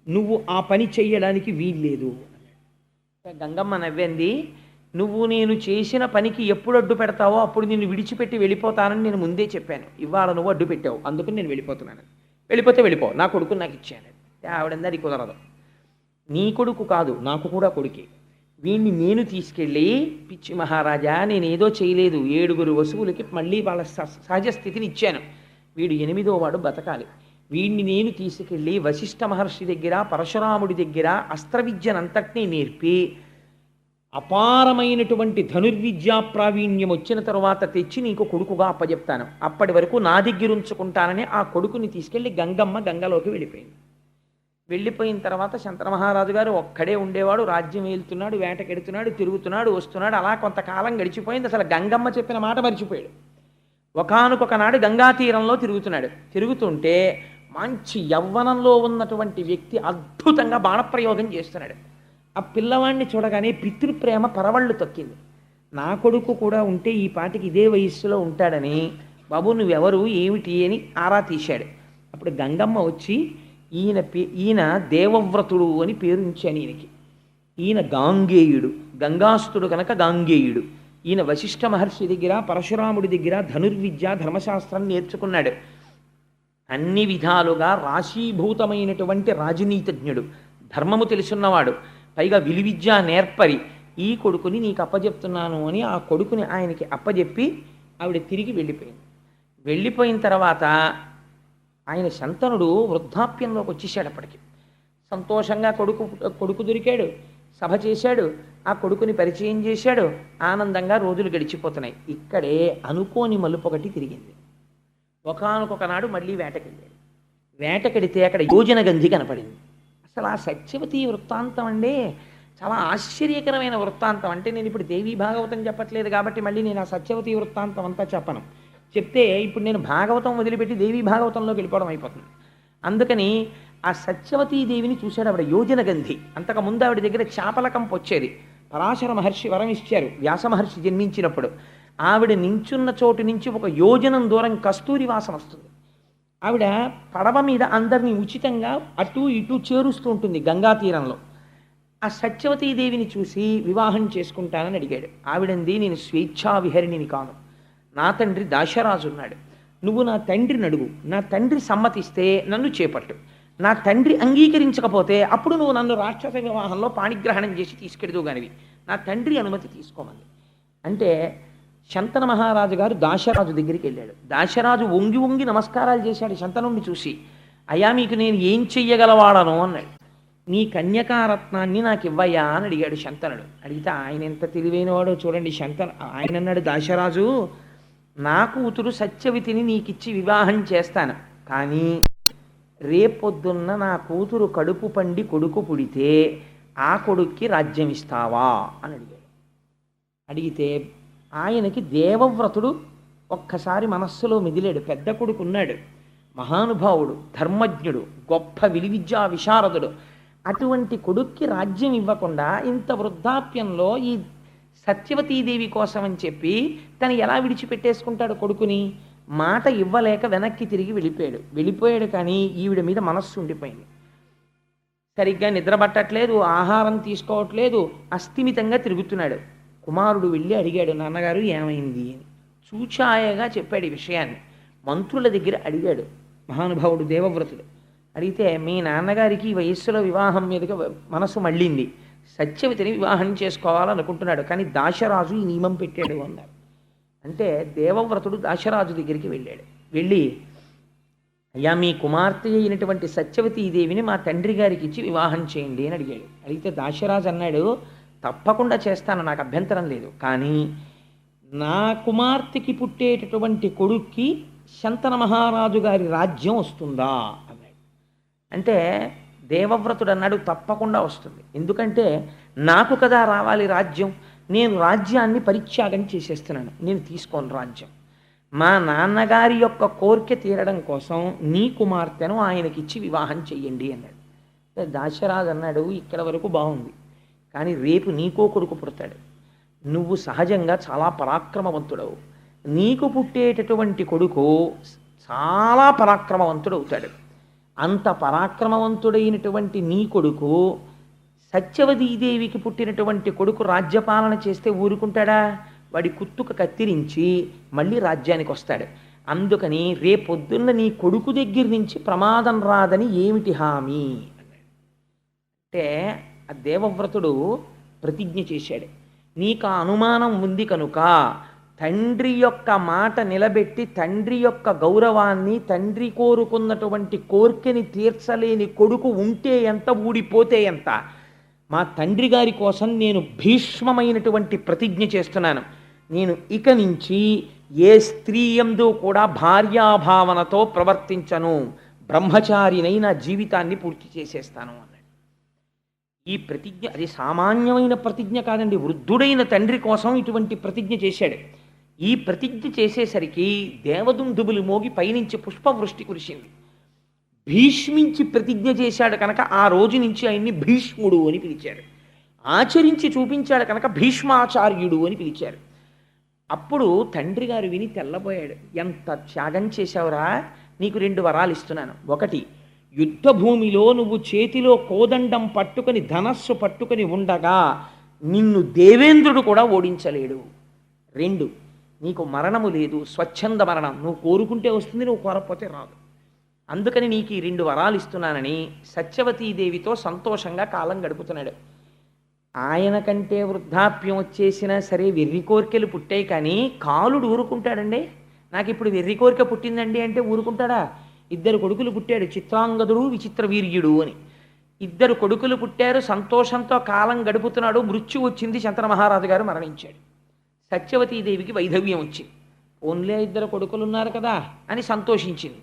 S1: నువ్వు ఆ పని చెయ్యడానికి వీల్లేదు. గంగమ్మ నవ్వింది, నువ్వు నేను చేసిన పనికి ఎప్పుడు అడ్డు పెడతావో అప్పుడు నిన్ను విడిచిపెట్టి వెళ్ళిపోతానని నేను ముందే చెప్పాను. ఇవాళ నువ్వు అడ్డు పెట్టావు, అందుకని నేను వెళ్ళిపోతున్నాను. వెళ్ళిపో, నా కొడుకు నాకు ఇచ్చాను. ఆవిడంది అది కుదరదు. నీ కొడుకు కాదు, నాకు కూడా కొడుకే. వీడిని నేను తీసుకెళ్ళి, పిచ్చి మహారాజా నేనేదో చేయలేదు, 7 వసువులకి మళ్ళీ వాళ్ళ సహజ స్థితిని ఇచ్చాను, వీడు 8వ వాడు బతకాలి. వీడిని నేను తీసుకెళ్ళి వశిష్ఠ మహర్షి దగ్గర, పరశురాముడి దగ్గర అస్త్రవిద్యనంతటినీ నేర్పి అపారమైనటువంటి ధనుర్విద్యా ప్రావీణ్యం వచ్చిన తరువాత తెచ్చి నీకు కొడుకుగా అప్పచెప్తాను, అప్పటి వరకు నా దగ్గర ఉంచుకుంటానని ఆ కొడుకుని తీసుకెళ్ళి గంగమ్మ గంగలోకి వెళ్ళిపోయింది. వెళ్ళిపోయిన తర్వాత శంతన మహారాజు గారు ఒక్కడే ఉండేవాడు. రాజ్యం వెళ్తున్నాడు, వేటకెడుతున్నాడు, తిరుగుతున్నాడు, వస్తున్నాడు. అలా కొంతకాలం గడిచిపోయింది. అసలు గంగమ్మ చెప్పిన మాట మర్చిపోయాడు. ఒకానొకనాడు గంగా తీరంలో తిరుగుతున్నాడు. తిరుగుతుంటే మంచి యవ్వనంలో ఉన్నటువంటి వ్యక్తి అద్భుతంగా బాణప్రయోగం చేస్తున్నాడు. ఆ పిల్లవాడిని చూడగానే పితృప్రేమ పరవళ్ళు తొక్కింది. నా కొడుకు కూడా ఉంటే ఈ పాటికి ఇదే వయస్సులో ఉంటాడని, బాబు నువ్వెవరు ఏమిటి అని ఆరా తీశాడు. అప్పుడు గంగమ్మ వచ్చి ఈయన దేవవ్రతుడు అని పేరు ఇచ్చాను ఈయనకి. ఈయన గాంగేయుడు, గంగాస్తుడు కనుక గాంగేయుడు. ఈయన వశిష్ఠ మహర్షి దగ్గర పరశురాముడి దగ్గర ధనుర్విద్య ధర్మశాస్త్రం నేర్చుకున్నాడు. అన్ని విధాలుగా రాశీభూతమైనటువంటి రాజనీతిజ్ఞుడు, ధర్మము తెలుసున్నవాడు, పైగా విలువిద్య నేర్పరి. ఈ కొడుకుని నీకు అప్పజెప్తున్నాను అని ఆ కొడుకుని ఆయనకి అప్పజెప్పి ఆవిడ తిరిగి వెళ్ళిపోయింది. వెళ్ళిపోయిన తర్వాత ఆయన శంతనుడు వృద్ధాప్యంలోకి వచ్చేసాడు. అప్పటికి సంతోషంగా కొడుకు దొరికాడు, సభ చేశాడు, ఆ కొడుకుని పరిచయం చేశాడు, ఆనందంగా రోజులు గడిచిపోతున్నాయి. ఇక్కడే అనుకోని మలుపు ఒకటి తిరిగింది. ఒకానొకనాడు మళ్ళీ వేటకెళ్ళాడు. వేటకెడితే అక్కడ యోజన గంధి కనపడింది. అసలు ఆ సత్యవతి వృత్తాంతం అండి చాలా ఆశ్చర్యకరమైన వృత్తాంతం. అంటే నేను ఇప్పుడు దేవీ భాగవతం చెప్పట్లేదు కాబట్టి మళ్ళీ నేను ఆ సత్యవతి వృత్తాంతం అంతా చెప్పను. చెప్తే ఇప్పుడు నేను భాగవతం వదిలిపెట్టి దేవీ భాగవతంలోకి వెళ్ళిపోవడం అయిపోతుంది. అందుకని ఆ సత్యవతీదేవిని చూశాడు ఆవిడ యోజన గంధి. అంతకుముందు ఆవిడ దగ్గర చాపలకంపు వచ్చేది. పరాశర మహర్షి వరం ఇచ్చారు వ్యాస మహర్షి జన్మించినప్పుడు. ఆవిడ నించున్న చోటు నుంచి ఒక యోజనం దూరం కస్తూరి వాసన వస్తుంది. ఆవిడ పడవ మీద అందరినీ ఉచితంగా అటు ఇటు చేరుస్తూ ఉంటుంది గంగా తీరంలో. ఆ సత్యవతీదేవిని చూసి వివాహం చేసుకుంటానని అడిగాడు. ఆవిడంది, నేను స్వేచ్ఛా విహరిణిని కాను, నా తండ్రి దాశరాజు ఉన్నాడు, నువ్వు నా తండ్రిని అడుగు, నా తండ్రి సమ్మతిస్తే నన్ను చేపట్టు, నా తండ్రి అంగీకరించకపోతే అప్పుడు నువ్వు నన్ను రాక్షస వివాహంలో పాణిగ్రహణం చేసి తీసుకెడుదు గానివి, నా తండ్రి అనుమతి తీసుకోమని. అంటే శంతన మహారాజు గారు దాశరాజు దగ్గరికి వెళ్ళాడు. దాశరాజు వంగి వంగి నమస్కారాలు చేశాడు శంతనుడిని చూసి. అయ్యా మీకు నేను ఏం చెయ్యగలవాడను అన్నాడు. నీ కన్యకారత్నాన్ని నాకు ఇవ్వయ్యా అని అడిగాడు శంతనుడు. అడిగితే ఆయన ఎంత తెలివైనవాడో చూడండి. ఆయన అన్నాడు, దాశరాజు నా కూతురు సత్యవతిని నీకిచ్చి వివాహం చేస్తాను, కానీ రేపొద్దున్న నా కూతురు కడుపు పండి కొడుకు పుడితే ఆ కొడుక్కి రాజ్యం ఇస్తావా అని అడిగాడు. అడిగితే ఆయనకి దేవవ్రతుడు ఒక్కసారి మనస్సులో మెదిలాడు. పెద్ద కొడుకు ఉన్నాడు, మహానుభావుడు, ధర్మజ్ఞుడు, గొప్ప విలువిద్యా విశారదుడు. అటువంటి కొడుక్కి రాజ్యం ఇవ్వకుండా ఇంత వృద్ధాప్యంలో ఈ సత్యవతీదేవి కోసం అని చెప్పి తను ఎలా విడిచిపెట్టేసుకుంటాడు కొడుకుని? మాట ఇవ్వలేక వెనక్కి తిరిగి వెళ్ళిపోయాడు. కానీ ఈవిడ మీద మనస్సు ఉండిపోయింది. సరిగ్గా నిద్రపట్టట్లేదు, ఆహారం తీసుకోవట్లేదు, అస్థిమితంగా తిరుగుతున్నాడు. కుమారుడు వెళ్ళి అడిగాడు, నాన్నగారు ఏమైంది అని. చూచాయగా చెప్పాడు ఈ విషయాన్ని. మంత్రుల దగ్గర అడిగాడు మహానుభావుడు దేవవ్రతుడు. అడిగితే మీ నాన్నగారికి ఈ వయస్సులో వివాహం మీదుగా మనసు మళ్ళింది, సత్యవతిని వివాహం చేసుకోవాలనుకుంటున్నాడు, కానీ దాశరాజు ఈ నియమం పెట్టాడు అన్నారు. అంటే దేవవ్రతుడు దాశరాజు దగ్గరికి వెళ్ళి అయ్యా మీ కుమార్తె అయినటువంటి సత్యవతీదేవిని మా తండ్రి గారికి ఇచ్చి వివాహం చేయండి అని అడిగాడు. అడిగితే దాశరాజు అన్నాడు, తప్పకుండా చేస్తాను, నాకు అభ్యంతరం లేదు, కానీ నా కుమార్తెకి పుట్టేటటువంటి కొడుక్కి శంతన మహారాజు గారి రాజ్యం వస్తుందా అన్నాడు. అంటే దేవవ్రతుడు అన్నాడు, తప్పకుండా వస్తుంది, ఎందుకంటే నాకు కదా రావాలి రాజ్యం, నేను రాజ్యాన్ని పరిత్యాగం చేసేస్తున్నాను, నేను తీసుకోను రాజ్యం. మా నాన్నగారి యొక్క కోరిక తీరడం కోసం నీ కుమార్తెను ఆయనకిచ్చి వివాహం చెయ్యండి అన్నాడు. దాశరాజు అన్నాడు, ఇక్కడ వరకు బాగుంది, కానీ రేపు నీకో కొడుకు పుడతాడు, నువ్వు సహజంగా చాలా పరాక్రమవంతుడవు, నీకు పుట్టేటటువంటి కొడుకు చాలా పరాక్రమవంతుడు అవుతాడు. అంత పరాక్రమవంతుడైనటువంటి నీ కొడుకు సత్యవతీదేవికి పుట్టినటువంటి కొడుకు రాజ్యపాలన చేస్తే ఊరుకుంటాడా? వాడి కుత్తుక కత్తిరించి మళ్ళీ రాజ్యానికి వస్తాడు. అందుకని రేపొద్దున్న నీ కొడుకు దగ్గర నుంచి ప్రమాదం రాదని ఏమిటి హామీ అన్నాడు. అంటే ఆ దేవవ్రతుడు ప్రతిజ్ఞ చేశాడు, నీకు ఆ అనుమానం ఉంది కనుక తండ్రి యొక్క మాట నిలబెట్టి తండ్రి యొక్క గౌరవాన్ని, తండ్రి కోరుకున్నటువంటి కోర్కెని తీర్చలేని కొడుకు ఉంటే ఎంత, ఊడిపోతే ఎంత, మా తండ్రి గారి కోసం నేను భీష్మమైనటువంటి ప్రతిజ్ఞ చేస్తున్నాను, నేను ఇక నుంచి ఏ స్త్రీ యందు కూడా భార్యాభావనతో ప్రవర్తించను, బ్రహ్మచారినై నా జీవితాన్ని పూర్తి చేసేస్తాను అన్నాడు. ఈ ప్రతిజ్ఞ అది సామాన్యమైన ప్రతిజ్ఞ కాదండి, వృద్ధుడైన తండ్రి కోసం ఇటువంటి ప్రతిజ్ఞ చేశాడు. ఈ ప్రతిజ్ఞ చేసేసరికి దేవదుందుబులు మోగి పైనుంచి పుష్పవృష్టి కురిసింది. భీష్మించి ప్రతిజ్ఞ చేశాడు కనుక ఆ రోజు నుంచి ఆయన్ని భీష్ముడు అని పిలిచారు. ఆచరించి చూపించాడు కనుక భీష్మాచార్యుడు అని పిలిచారు. అప్పుడు తండ్రి గారు విని తెల్లబోయాడు. ఎంత త్యాగం చేశావురా, నీకు 2 వరాలు ఇస్తున్నాను. ఒకటి, యుద్ధ భూమిలో నువ్వు చేతిలో కోదండం పట్టుకొని ధనస్సు పట్టుకొని ఉండగా నిన్ను దేవేంద్రుడు కూడా ఓడించలేడు. 2, నీకు మరణము లేదు, స్వచ్ఛంద మరణం. నువ్వు కోరుకుంటే వస్తుంది, నువ్వు కోరకపోతే రాదు. అందుకని నీకు ఈ 2 వరాలు ఇస్తున్నానని సత్యవతీదేవితో సంతోషంగా కాలం గడుపుతున్నాడు. ఆయన కంటే వృద్ధాప్యం వచ్చేసినా సరే వెర్రి కోరికలు పుట్టాయి, కానీ కాలుడు ఊరుకుంటాడండి. నాకు ఇప్పుడు వెర్రి కోరిక పుట్టిందండి అంటే ఊరుకుంటాడా? 2 కొడుకులు పుట్టాడు, చిత్రాంగదుడు విచిత్ర వీర్యుడు అని. 2 కొడుకులు పుట్టారు, సంతోషంతో కాలం గడుపుతున్నాడు. మృత్యు వచ్చింది, శంతన మహారాజు గారు మరణించాడు. సత్యవతీదేవికి వైధవ్యం వచ్చింది. ఓన్లీ 2 కొడుకులు ఉన్నారు కదా అని సంతోషించింది.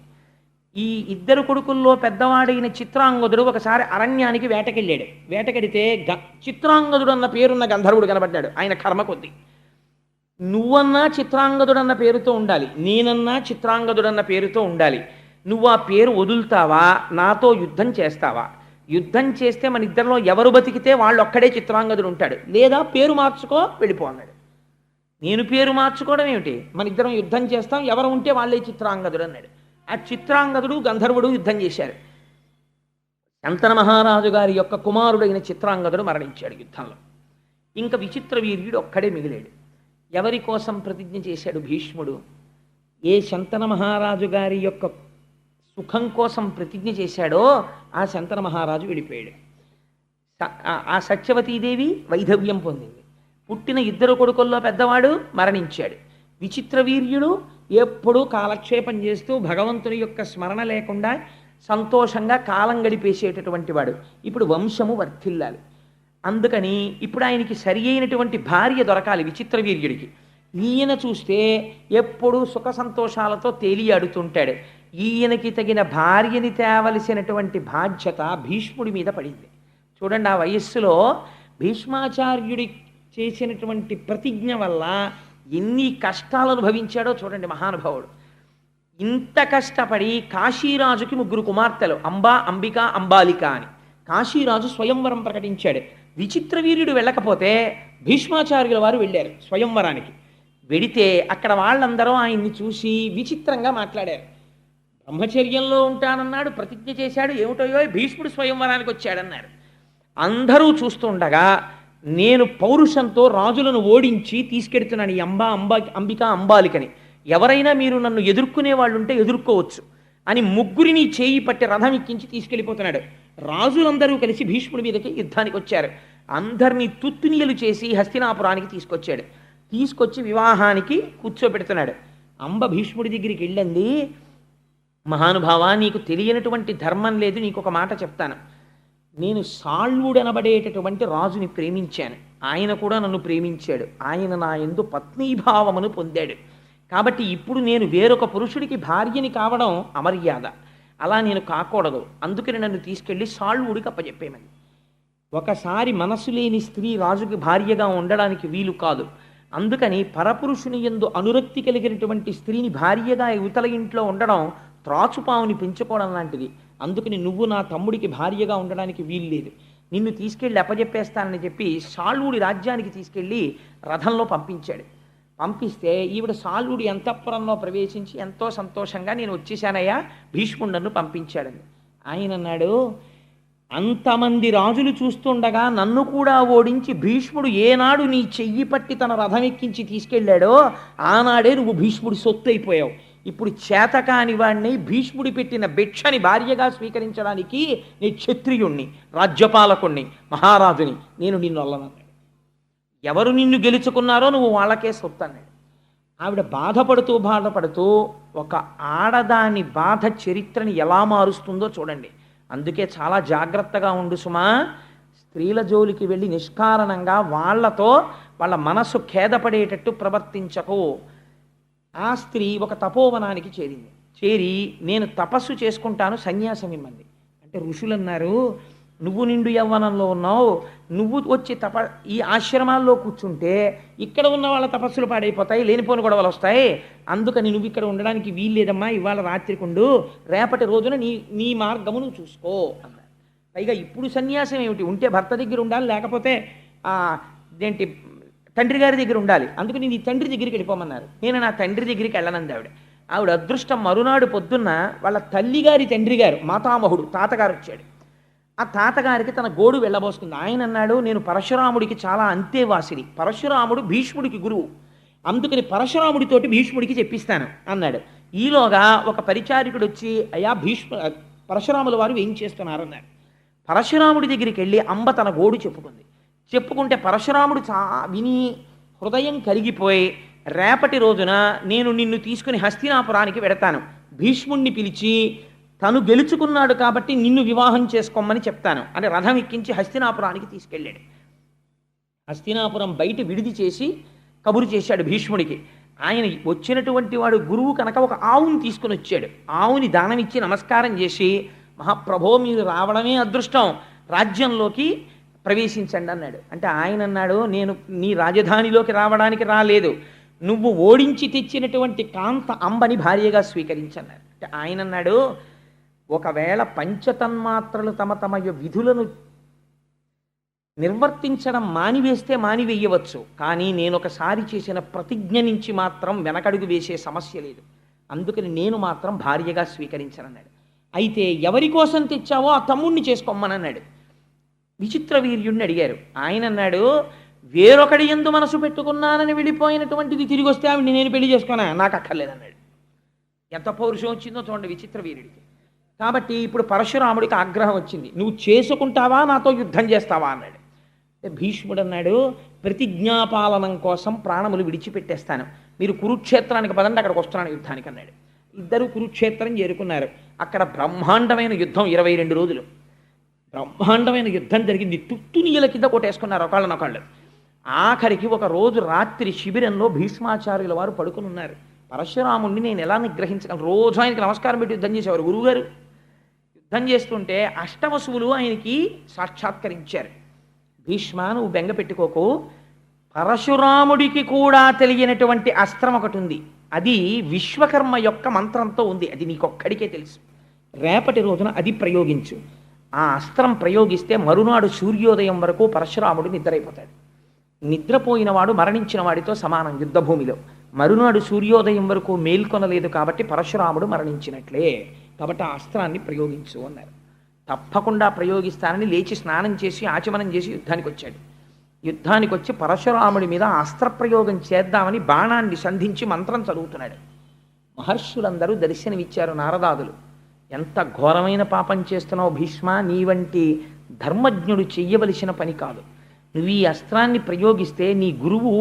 S1: ఈ 2 కొడుకుల్లో పెద్దవాడైన చిత్రాంగదుడు ఒకసారి అరణ్యానికి వేటకెళ్ళాడు. వేటకెడితే చిత్రాంగదుడు అన్న పేరున్న గంధర్వుడు కనబడ్డాడు. ఆయన కర్మ కొద్ది. నువ్వన్నా చిత్రాంగదుడు అన్న పేరుతో ఉండాలి, నేనన్నా చిత్రాంగదుడు అన్న పేరుతో ఉండాలి. నువ్వు ఆ పేరు వదులుతావా, నాతో యుద్ధం చేస్తావా? యుద్ధం చేస్తే మన ఇద్దరిలో ఎవరు బతికితే వాళ్ళు ఒక్కడే చిత్రాంగదుడు ఉంటాడు, లేదా పేరు మార్చుకో వెళ్ళిపో అన్నాడు. నేను పేరు మార్చుకోవడం ఏమిటి, మన ఇద్దరం యుద్ధం చేస్తాం, ఎవరు ఉంటే వాళ్ళే చిత్రాంగదుడు అన్నాడు. ఆ చిత్రాంగదుడు గంధర్వుడు యుద్ధం చేశారు. శంతన మహారాజు గారి యొక్క కుమారుడైన చిత్రాంగదుడు మరణించాడు యుద్ధంలో. ఇంకా విచిత్ర వీర్యుడు ఒక్కడే మిగిలాడు. ఎవరి కోసం ప్రతిజ్ఞ చేశాడు భీష్ముడు? ఏ శంతన మహారాజు గారి యొక్క సుఖం కోసం ప్రతిజ్ఞ చేశాడో ఆ శంతన మహారాజు వెళ్ళిపోయాడు. ఆ సత్యవతీదేవి వైధవ్యం పొందింది. పుట్టిన 2 కొడుకుల్లో పెద్దవాడు మరణించాడు. విచిత్ర వీర్యుడు ఎప్పుడూ కాలక్షేపం చేస్తూ భగవంతుని యొక్క స్మరణ లేకుండా సంతోషంగా కాలం గడిపేసేటటువంటి వాడు. ఇప్పుడు వంశము వర్ధిల్లాలి. అందుకని ఇప్పుడు ఆయనకి సరి అయినటువంటి భార్య దొరకాలి విచిత్ర వీర్యుడికి. ఈయన చూస్తే ఎప్పుడూ సుఖ సంతోషాలతో తేలియాడుతుంటాడు. ఈయనకి తగిన భార్యని తేవలసినటువంటి బాధ్యత భీష్ముడి మీద పడింది. చూడండి, ఆ వయస్సులో భీష్మాచార్యుడి చేసినటువంటి ప్రతిజ్ఞ వల్ల ఎన్ని కష్టాలు అనుభవించాడో చూడండి మహానుభావుడు. ఇంత కష్టపడి కాశీరాజుకి 3 కుమార్తెలు, అంబా, అంబిక, అంబాలిక అని కాశీరాజు స్వయంవరం ప్రకటించాడు. విచిత్ర వీర్యుడు వెళ్ళకపోతే భీష్మాచార్యుల వారు వెళ్ళారు స్వయంవరానికి. వెడితే అక్కడ వాళ్ళందరూ ఆయన్ని చూసి విచిత్రంగా మాట్లాడారు. బ్రహ్మచర్యంలో ఉంటానన్నాడు, ప్రతిజ్ఞ చేశాడు, ఏమిటో భీష్ముడు స్వయంవరానికి వచ్చాడన్నారు. అందరూ చూస్తుండగా నేను పౌరుషంతో రాజులను ఓడించి తీసుకెడుతున్నాను ఈ అంబిక, అంబాలికని. ఎవరైనా మీరు నన్ను ఎదుర్కొనే వాళ్ళు ఉంటే ఎదుర్కోవచ్చు అని 3 చేయి పట్టి రథం ఎక్కించి తీసుకెళ్ళిపోతున్నాడు. రాజులందరూ కలిసి భీష్ముడి మీదకి యుద్ధానికి వచ్చారు. అందరినీ తుత్తునియలు చేసి హస్తినాపురానికి తీసుకొచ్చాడు. తీసుకొచ్చి వివాహానికి కూర్చోబెడుతున్నాడు. అంబ భీష్ముడి దగ్గరికి వెళ్ళింది, మహానుభావ, నీకు తెలియనటువంటి ధర్మం లేదు, నీకు ఒక మాట చెప్తాను. నేను సాళ్వుడనబడేటటువంటి రాజుని ప్రేమించాను, ఆయన కూడా నన్ను ప్రేమించాడు, ఆయన నా యందు పత్నీభావమును పొందాడు. కాబట్టి ఇప్పుడు నేను వేరొక పురుషుడికి భార్యని కావడం అమర్యాద, అలా నేను కాకూడదు. అందుకని నన్ను తీసుకెళ్ళి సాళ్వుడికి అప్పచెప్పేమని. ఒకసారి మనసు లేని స్త్రీ రాజుకి భార్యగా ఉండడానికి వీలు కాదు. అందుకని పరపురుషుని యందు అనురక్తి కలిగినటువంటి స్త్రీని భార్యగా యువతల ఇంట్లో ఉండడం త్రాచుపావుని పెంచుకోవడం లాంటిది. అందుకని నువ్వు నా తమ్ముడికి భార్యగా ఉండడానికి వీలు లేదు, నిన్ను తీసుకెళ్ళి అప్పచెప్పేస్తానని చెప్పి సాళ్వుడి రాజ్యానికి తీసుకెళ్ళి రథంలో పంపించాడు. పంపిస్తే ఈవిడ సాళ్వుడి అంతఃపురంలో ప్రవేశించి ఎంతో సంతోషంగా నేను వచ్చేసానయ్యా, భీష్ముడు నన్ను పంపించాడని. ఆయన అన్నాడు, అంతమంది రాజులు చూస్తుండగా నన్ను కూడా ఓడించి భీష్ముడు ఏనాడు నీ చెయ్యి పట్టి తన రథం ఎక్కించి తీసుకెళ్ళాడో ఆనాడే నువ్వు భీష్ముడి సొత్తు అయిపోయావు. ఇప్పుడు చేతకాని వాడిని భీష్ముడి పెట్టిన భిక్షని భార్యగా స్వీకరించడానికి నీ క్షత్రియుణ్ణి, రాజ్యపాలకుణ్ణి, మహారాజుని, నేను నిన్ను అల్లనన్నాడు. ఎవరు నిన్ను గెలుచుకున్నారో నువ్వు వాళ్ళకే సొత్తు అన్నాడు. ఆవిడ బాధపడుతూ ఒక ఆడదాని బాధ చరిత్రని ఎలా మారుస్తుందో చూడండి. అందుకే చాలా జాగ్రత్తగా ఉండు సుమా. స్త్రీల జోలికి వెళ్ళి నిష్కారణంగా వాళ్ళ మనసు ఖేదపడేటట్టు ప్రవర్తించకు. ఆ స్త్రీ ఒక తపోవనానికి చేరింది. చేరి నేను తపస్సు చేసుకుంటాను, సన్యాసం ఇమ్మంది. అంటే ఋషులు అన్నారు, నువ్వు నిండు యవ్వనంలో ఉన్నావు, నువ్వు వచ్చి ఈ ఆశ్రమాల్లో కూర్చుంటే ఇక్కడ ఉన్న వాళ్ళ తపస్సులు పాడైపోతాయి, లేనిపోని గొడవలు వస్తాయి, అందుకని నువ్వు ఇక్కడ ఉండడానికి వీల్లేదమ్మా, ఇవాళ రాత్రికి ఉండు, రేపటి రోజున నీ మార్గము నువ్వు చూసుకో అన్నారు. పైగా ఇప్పుడు సన్యాసం ఏమిటి, ఉంటే భర్త దగ్గర ఉండాలి, లేకపోతే ఇదేంటి తండ్రి గారి దగ్గర ఉండాలి, అందుకని నీ తండ్రి దగ్గరికి వెళ్ళిపోమన్నారు. నేను నా తండ్రి దగ్గరికి వెళ్ళనంది ఆవిడ అదృష్టం. మరునాడు పొద్దున్న వాళ్ళ తల్లిగారి తండ్రి గారు మాతామహుడు తాతగారు వచ్చాడు. ఆ తాతగారికి తన గోడు వెళ్ళబోసుకుంది. ఆయన అన్నాడు, నేను పరశురాముడికి చాలా అంతేవాసిని, పరశురాముడు భీష్ముడికి గురువు, అందుకని పరశురాముడితోటి భీష్ముడికి చెప్పిస్తాను అన్నాడు. ఈలోగా ఒక పరిచారికుడు వచ్చి, అయ్యా పరశురాముల వారు ఏం చేస్తున్నారన్నాడు. పరశురాముడి దగ్గరికి వెళ్ళి అంబ తన గోడు చెప్పుకుంటే పరశురాముడు విని హృదయం కరిగిపోయి, రేపటి రోజున నేను నిన్ను తీసుకుని హస్తినాపురానికి వెడతాను, భీష్ముణ్ణి పిలిచి తను గెలుచుకున్నాడు కాబట్టి నిన్ను వివాహం చేసుకోమని చెప్తాను అని రథం ఎక్కించి హస్తినాపురానికి తీసుకెళ్ళాడు. హస్తినాపురం బయట విడిది చేసి కబురు చేశాడు భీష్ముడికి. ఆయన వచ్చినటువంటి వాడు గురువు కనుక ఒక ఆవుని తీసుకుని వచ్చాడు. ఆవుని దానం ఇచ్చి నమస్కారం చేసి, మహాప్రభో మీరు రావడమే అదృష్టం, రాజ్యంలోకి ప్రవేశించండి అన్నాడు. అంటే ఆయన అన్నాడు, నేను నీ రాజధానిలోకి రావడానికి రాలేదు, నువ్వు ఓడించి తెచ్చినటువంటి కాంత అంబని భార్యగా స్వీకరించన్నాడు. అంటే ఆయన అన్నాడు, ఒకవేళ పంచతన్మాత్రలు తమ తమ విధులను నిర్వర్తించడం మానివేస్తే మానివేయవచ్చు, కానీ నేను ఒకసారి చేసిన ప్రతిజ్ఞ నుంచి మాత్రం వెనకడుగు వేసే సమస్య లేదు, అందుకని నేను మాత్రం భార్యగా స్వీకరించనన్నాడు. అయితే ఎవరి కోసం తెచ్చావో ఆ తమ్ముణ్ణి చేసుకోమనన్నాడు. విచిత్ర వీర్యుణ్ణి అడిగారు. ఆయన అన్నాడు, వేరొకడి యందు మనసు పెట్టుకున్నానని వెళ్ళిపోయినటువంటిది తిరిగి వస్తే ఆవిడ్ని నేను పెళ్లి చేసుకున్నా, నాకు అక్కర్లేదన్నాడు. ఎంత పౌరుషం వచ్చిందో చూడండి విచిత్ర వీరుడికి. కాబట్టి ఇప్పుడు పరశురాముడికి ఆగ్రహం వచ్చింది, నువ్వు చేసుకుంటావా నాతో యుద్ధం చేస్తావా అన్నాడు. భీష్ముడు అన్నాడు, ప్రతిజ్ఞాపాలనం కోసం ప్రాణములు విడిచిపెట్టేస్తాను, మీరు కురుక్షేత్రానికి పదండి, అక్కడికి వస్తున్నాను యుద్ధానికి అన్నాడు. ఇద్దరు కురుక్షేత్రం చేరుకున్నారు. అక్కడ బ్రహ్మాండమైన యుద్ధం 22 రోజులు బ్రహ్మాండమైన యుద్ధం జరిగింది. తుత్తునీయల కింద కొట్టేసుకున్నారు ఒకళ్ళనొకళ్ళు. ఆఖరికి ఒక రోజు రాత్రి శిబిరంలో భీష్మాచార్యుల వారు పడుకుని ఉన్నారు. పరశురాముడిని నేను ఎలా నిగ్రహించగలను, రోజు ఆయనకి నమస్కారం పెట్టి యుద్ధం చేసేవారు గురువుగారు. యుద్ధం చేస్తుంటే అష్టవసువులు ఆయనకి సాక్షాత్కరించారు. భీష్మ, నువ్వు బెంగ పెట్టుకోకు, పరశురాముడికి కూడా తెలియనటువంటి అస్త్రం ఒకటి ఉంది, అది విశ్వకర్మ యొక్క మంత్రంతో ఉంది, అది నీకొక్కడికే తెలుసు, రేపటి రోజున అది ప్రయోగించు. ఆ అస్త్రం ప్రయోగిస్తే మరునాడు సూర్యోదయం వరకు పరశురాముడు నిద్రైపోతాడు. నిద్రపోయిన వాడు మరణించిన వాడితో సమానం యుద్ధభూమిలో. మరునాడు సూర్యోదయం వరకు మేల్కొనలేదు కాబట్టి పరశురాముడు మరణించినట్లే, కాబట్టి ఆ అస్త్రాన్ని ప్రయోగించు అన్నారు. తప్పకుండా ప్రయోగిస్తానని లేచి స్నానం చేసి ఆచమనం చేసి యుద్ధానికి వచ్చాడు. యుద్ధానికి వచ్చి పరశురాముడి మీద అస్త్రప్రయోగం చేద్దామని బాణాన్ని సంధించి మంత్రం చదువుతున్నాడు. మహర్షులందరూ దర్శనమిచ్చారు. నారదాదులు, ఎంత ఘోరమైన పాపం చేస్తున్నావు భీష్మ, నీ వంటి ధర్మజ్ఞుడు చెయ్యవలసిన పని కాదు, నువ్వు ఈ అస్త్రాన్ని ప్రయోగిస్తే నీ గురువు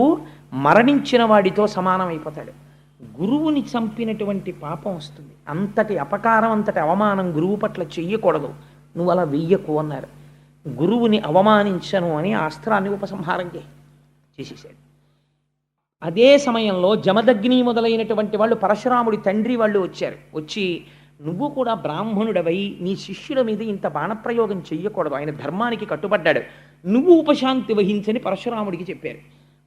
S1: మరణించిన వాడితో సమానమైపోతాడు, గురువుని చంపినటువంటి పాపం వస్తుంది, అంతటి అపకారం అంతటి అవమానం గురువు పట్ల చెయ్యకూడదు, నువ్వు అలా వెయ్యకు అన్నారు. గురువుని అవమానించను అని ఆ అస్త్రాన్ని ఉపసంహారం చేసేసాడు. అదే సమయంలో జమదగ్ని మొదలైనటువంటి వాళ్ళు పరశురాముడి తండ్రి వాళ్ళు వచ్చారు. వచ్చి, నువ్వు కూడా బ్రాహ్మణుడవై నీ శిష్యుల మీద ఇంత బాణప్రయోగం చెయ్యకూడదు, ఆయన ధర్మానికి కట్టుబడ్డాడు, నువ్వు ఉపశాంతి వహించని పరశురాముడికి చెప్పారు.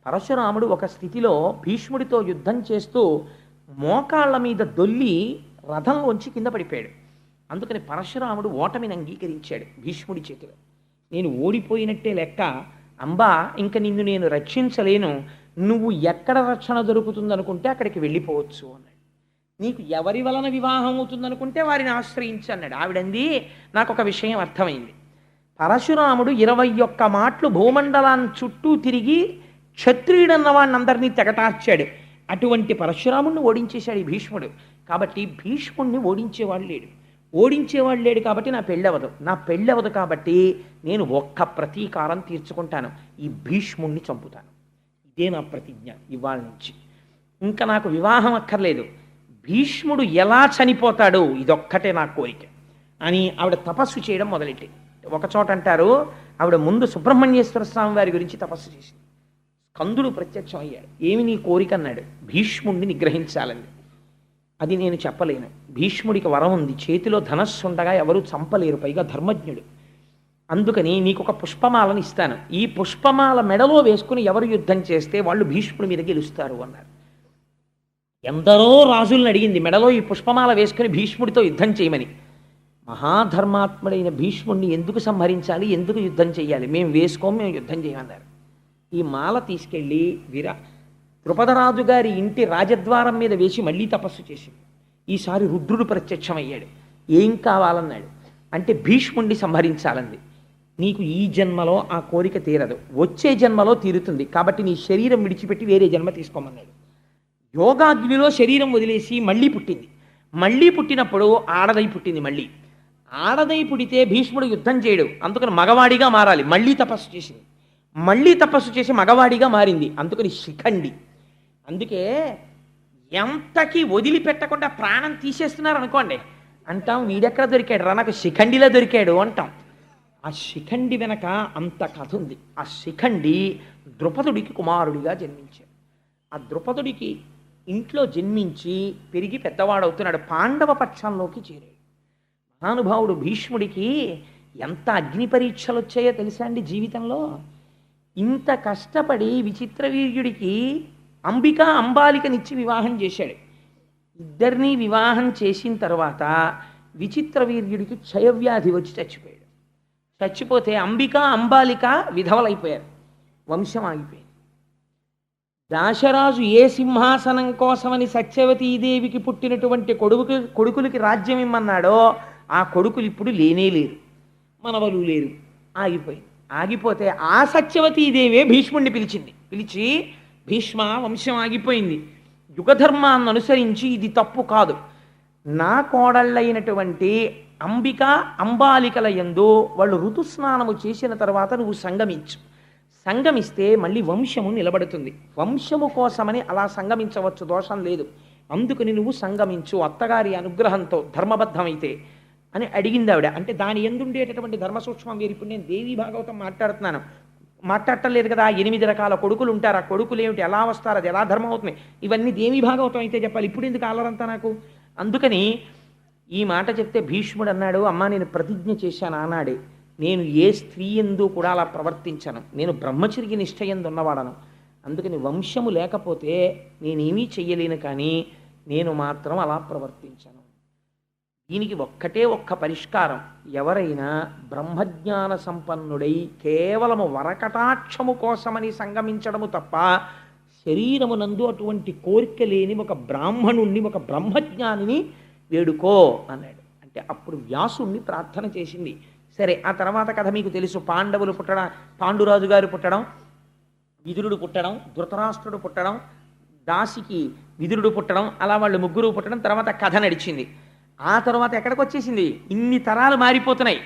S1: పరశురాముడు ఒక స్థితిలో భీష్ముడితో యుద్ధం చేస్తూ మోకాళ్ళ మీద దొల్లి రథంలోంచి కింద పడిపోయాడు. అందుకని పరశురాముడు ఓటమిని అంగీకరించాడు భీష్ముడి చేతిలో. నేను ఓడిపోయినట్టే లెక్క, అంబా ఇంక నిన్ను నేను రక్షించలేను, నువ్వు ఎక్కడ రక్షణ దొరుకుతుందనుకుంటే అక్కడికి వెళ్ళిపోవచ్చు అన్నాడు. నీకు ఎవరి వలన వివాహం అవుతుందనుకుంటే వారిని ఆశ్రయించు అన్నాడు. ఆవిడంది, నాకు ఒక విషయం అర్థమైంది, పరశురాముడు 21 మాటలు భూమండలాన్ని చుట్టూ తిరిగి క్షత్రియుడన్న వాడిని అందరినీ తెగటార్చాడు, అటువంటి పరశురాముడిని ఓడించేశాడు ఈ భీష్ముడు. కాబట్టి భీష్ముడిని ఓడించేవాడు లేడు కాబట్టి నా పెళ్ళవదు కాబట్టి నేను ఒక్క ప్రతీకారం తీర్చుకుంటాను, ఈ భీష్ముడిని చంపుతాను, ఇదే నా ప్రతిజ్ఞ ఇవాళ నుంచి, ఇంకా నాకు వివాహం అక్కర్లేదు, భీష్ముడు ఎలా చనిపోతాడో ఇదొక్కటే నా కోరిక అని ఆవిడ తపస్సు చేయడం మొదలెట్టి. ఒక చోట అంటారు, ఆవిడ ముందు సుబ్రహ్మణ్యేశ్వర స్వామి వారి గురించి తపస్సు చేసింది. స్కందుడు ప్రత్యక్షం అయ్యాడు. ఏమి నీ కోరిక అన్నాడు. భీష్ముడిని నిగ్రహించాలని. అది నేను చెప్పలేను, భీష్ముడికి వరం ఉంది, చేతిలో ధనస్సు ఉండగా ఎవరూ చంపలేరు, పైగా ధర్మజ్ఞుడు, అందుకని నీకు ఒక పుష్పమాలను ఇస్తాను, ఈ పుష్పమాల మెడలో వేసుకుని ఎవరు యుద్ధం చేస్తే వాళ్ళు భీష్ముడి మీద గెలుస్తారు అన్నారు. ఎందరో రాజులను అడిగింది మెడలో ఈ పుష్పమాల వేసుకుని భీష్ముడితో యుద్ధం చేయమని. మహాధర్మాత్ముడైన భీష్ముడిని ఎందుకు సంహరించాలి, ఎందుకు యుద్ధం చేయాలి, మేము వేసుకోం, మేము యుద్ధం చేయమన్నారు. ఈ మాల తీసుకెళ్ళి ద్రుపదరాజు గారి ఇంటి రాజద్వారం మీద వేసి మళ్ళీ తపస్సు చేసింది. ఈసారి రుద్రుడు ప్రత్యక్షమయ్యాడు. ఏం కావాలన్నాడు అంటే భీష్ముడిని సంహరించాలంది. నీకు ఈ జన్మలో ఆ కోరిక తీరదు, వచ్చే జన్మలో తీరుతుంది, కాబట్టి నీ శరీరం విడిచిపెట్టి వేరే జన్మ తీసుకోమన్నాడు. యోగాగ్నిలో శరీరం వదిలేసి మళ్ళీ పుట్టింది. మళ్ళీ పుట్టినప్పుడు ఆడదై పుట్టింది. మళ్ళీ ఆడదై పుడితే భీష్ముడు యుద్ధం చేయడు, అందుకని మగవాడిగా మారాలి. మళ్ళీ తపస్సు చేసింది, మళ్ళీ తపస్సు చేసి మగవాడిగా మారింది, అందుకని శిఖండి. అందుకే ఎంతకి వదిలిపెట్టకుండా ప్రాణం తీసేస్తున్నారు అనుకోండి, అంటాం వీడెక్కడ దొరికాడు రా, నాకు శిఖండిలో దొరికాడు అంటాం. ఆ శిఖండి వెనక అంత కథ ఉంది. ఆ శిఖండి ద్రుపదుడికి కుమారుడిగా జన్మించాడు. ఆ ద్రుపదుడికి ఇంట్లో జన్మించి పెరిగి పెద్దవాడవుతున్నాడు. పాండవ పక్షంలోకి చేరాడు. మహానుభావుడు భీష్ముడికి ఎంత అగ్ని పరీక్షలు వచ్చాయో తెలుసా అండి జీవితంలో. ఇంత కష్టపడి విచిత్రవీర్యుడికి అంబిక అంబాలికనిచ్చి వివాహం చేశాడు. ఇద్దరినీ వివాహం చేసిన తర్వాత విచిత్రవీర్యుడికి క్షయవ్యాధి వచ్చి చచ్చిపోయాడు. చచ్చిపోతే అంబిక అంబాలిక విధవలైపోయారు, వంశం ఆగిపోయింది. దాశరాజు ఏ సింహాసనం కోసమని సత్యవతీదేవికి పుట్టినటువంటి కొడుకులకి రాజ్యం ఇమ్మన్నాడో ఆ కొడుకులు ఇప్పుడు లేనే లేరు, మనవలు లేరు, ఆగిపోయింది. ఆగిపోతే ఆ సత్యవతీదేవే భీష్ముడిని పిలిచింది. పిలిచి భీష్మ, వంశం ఆగిపోయింది, యుగధర్మాన్ని అనుసరించి ఇది తప్పు కాదు, నా కోడళ్ళైనటువంటి అంబిక అంబాలికల యందు వాళ్ళు ఋతుస్నానము చేసిన తర్వాత నువ్వు సంగమించు. సంగమిస్తే మళ్ళీ వంశము నిలబడుతుంది. వంశము కోసమని అలా సంగమించవచ్చు, దోషం లేదు. అందుకని నువ్వు సంగమించు అత్తగారి అనుగ్రహంతో ధర్మబద్ధమైతే అని అడిగింది ఆవిడ. అంటే దాని ఎందుండేటటువంటి ధర్మ సూక్ష్మం వేరు. ఇప్పుడు నేను దేవీ భాగవతం మాట్లాడటం కదా. 8 రకాల కొడుకులు ఉంటారు, ఆ కొడుకులు ఏమిటి, ఎలా వస్తారు, అది ఎలా ధర్మం అవుతుంది, ఇవన్నీ దేవీ భాగవతం అయితే చెప్పాలి. ఇప్పుడు ఎందుకు ఆలరంతా నాకు. అందుకని ఈ మాట చెప్తే భీష్ముడు అన్నాడు, అమ్మా నేను ప్రతిజ్ఞ చేశాను ఆనాడే, నేను ఏ స్త్రీ ఎందు కూడా అలా ప్రవర్తించను, నేను బ్రహ్మచర్య నిష్ఠ ఎందు ఉన్నవాడను, అందుకని వంశము లేకపోతే నేనేమీ చెయ్యలేను, కానీ నేను మాత్రం అలా ప్రవర్తించను. దీనికి ఒక్క పరిష్కారం, ఎవరైనా బ్రహ్మజ్ఞాన సంపన్నుడై కేవలము వరకటాక్షము కోసమని సంగమించడము తప్ప శరీరమునందు అటువంటి కోరిక లేని ఒక బ్రాహ్మణుణ్ణి, ఒక బ్రహ్మజ్ఞానిని వేడుకో అన్నాడు. అంటే అప్పుడు వ్యాసుణ్ణి ప్రార్థన చేసింది. సరే, ఆ తర్వాత కథ మీకు తెలుసు. పాండవులు పుట్టడం, పాండురాజు గారు పుట్టడం, విదురుడు పుట్టడం, ధృతరాష్ట్రుడు పుట్టడం, దాసికి విదురుడు పుట్టడం, అలా వాళ్ళు ముగ్గురు పుట్టడం, తర్వాత కథ నడిచింది. ఆ తర్వాత ఎక్కడికి వచ్చేసింది, ఇన్ని తరాలు మారిపోతున్నాయి.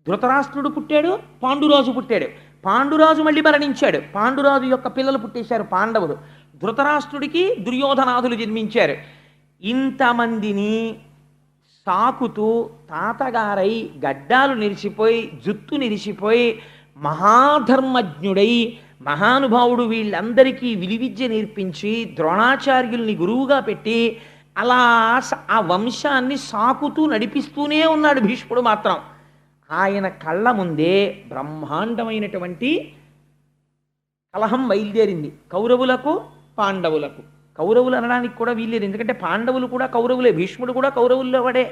S1: ధృతరాష్ట్రుడు పుట్టాడు, పాండురాజు పుట్టాడు, పాండురాజు మళ్ళీ మరణించాడు, పాండురాజు యొక్క పిల్లలు పుట్టేశారు పాండవులు, ధృతరాష్ట్రుడికి దుర్యోధనాదులు జన్మించారు. ఇంతమందిని సాకుతూ తాతగారై గడ్డాలు నిలిచిపోయి జుత్తు నిలిచిపోయి మహాధర్మజ్ఞుడై మహానుభావుడు వీళ్ళందరికీ విలువిద్య నేర్పించి ద్రోణాచార్యుల్ని గురువుగా పెట్టి అలా ఆ వంశాన్ని సాకుతూ నడిపిస్తూనే ఉన్నాడు భీష్ముడు మాత్రం. ఆయన కళ్ళ ముందే బ్రహ్మాండమైనటువంటి కలహం బయలుదేరింది కౌరవులకు పాండవులకు. కౌరవులు అనడానికి కూడా వీల్లేదు, ఎందుకంటే పాండవులు కూడా కౌరవులే, భీష్ముడు కూడా కౌరవుల్లో వాడే,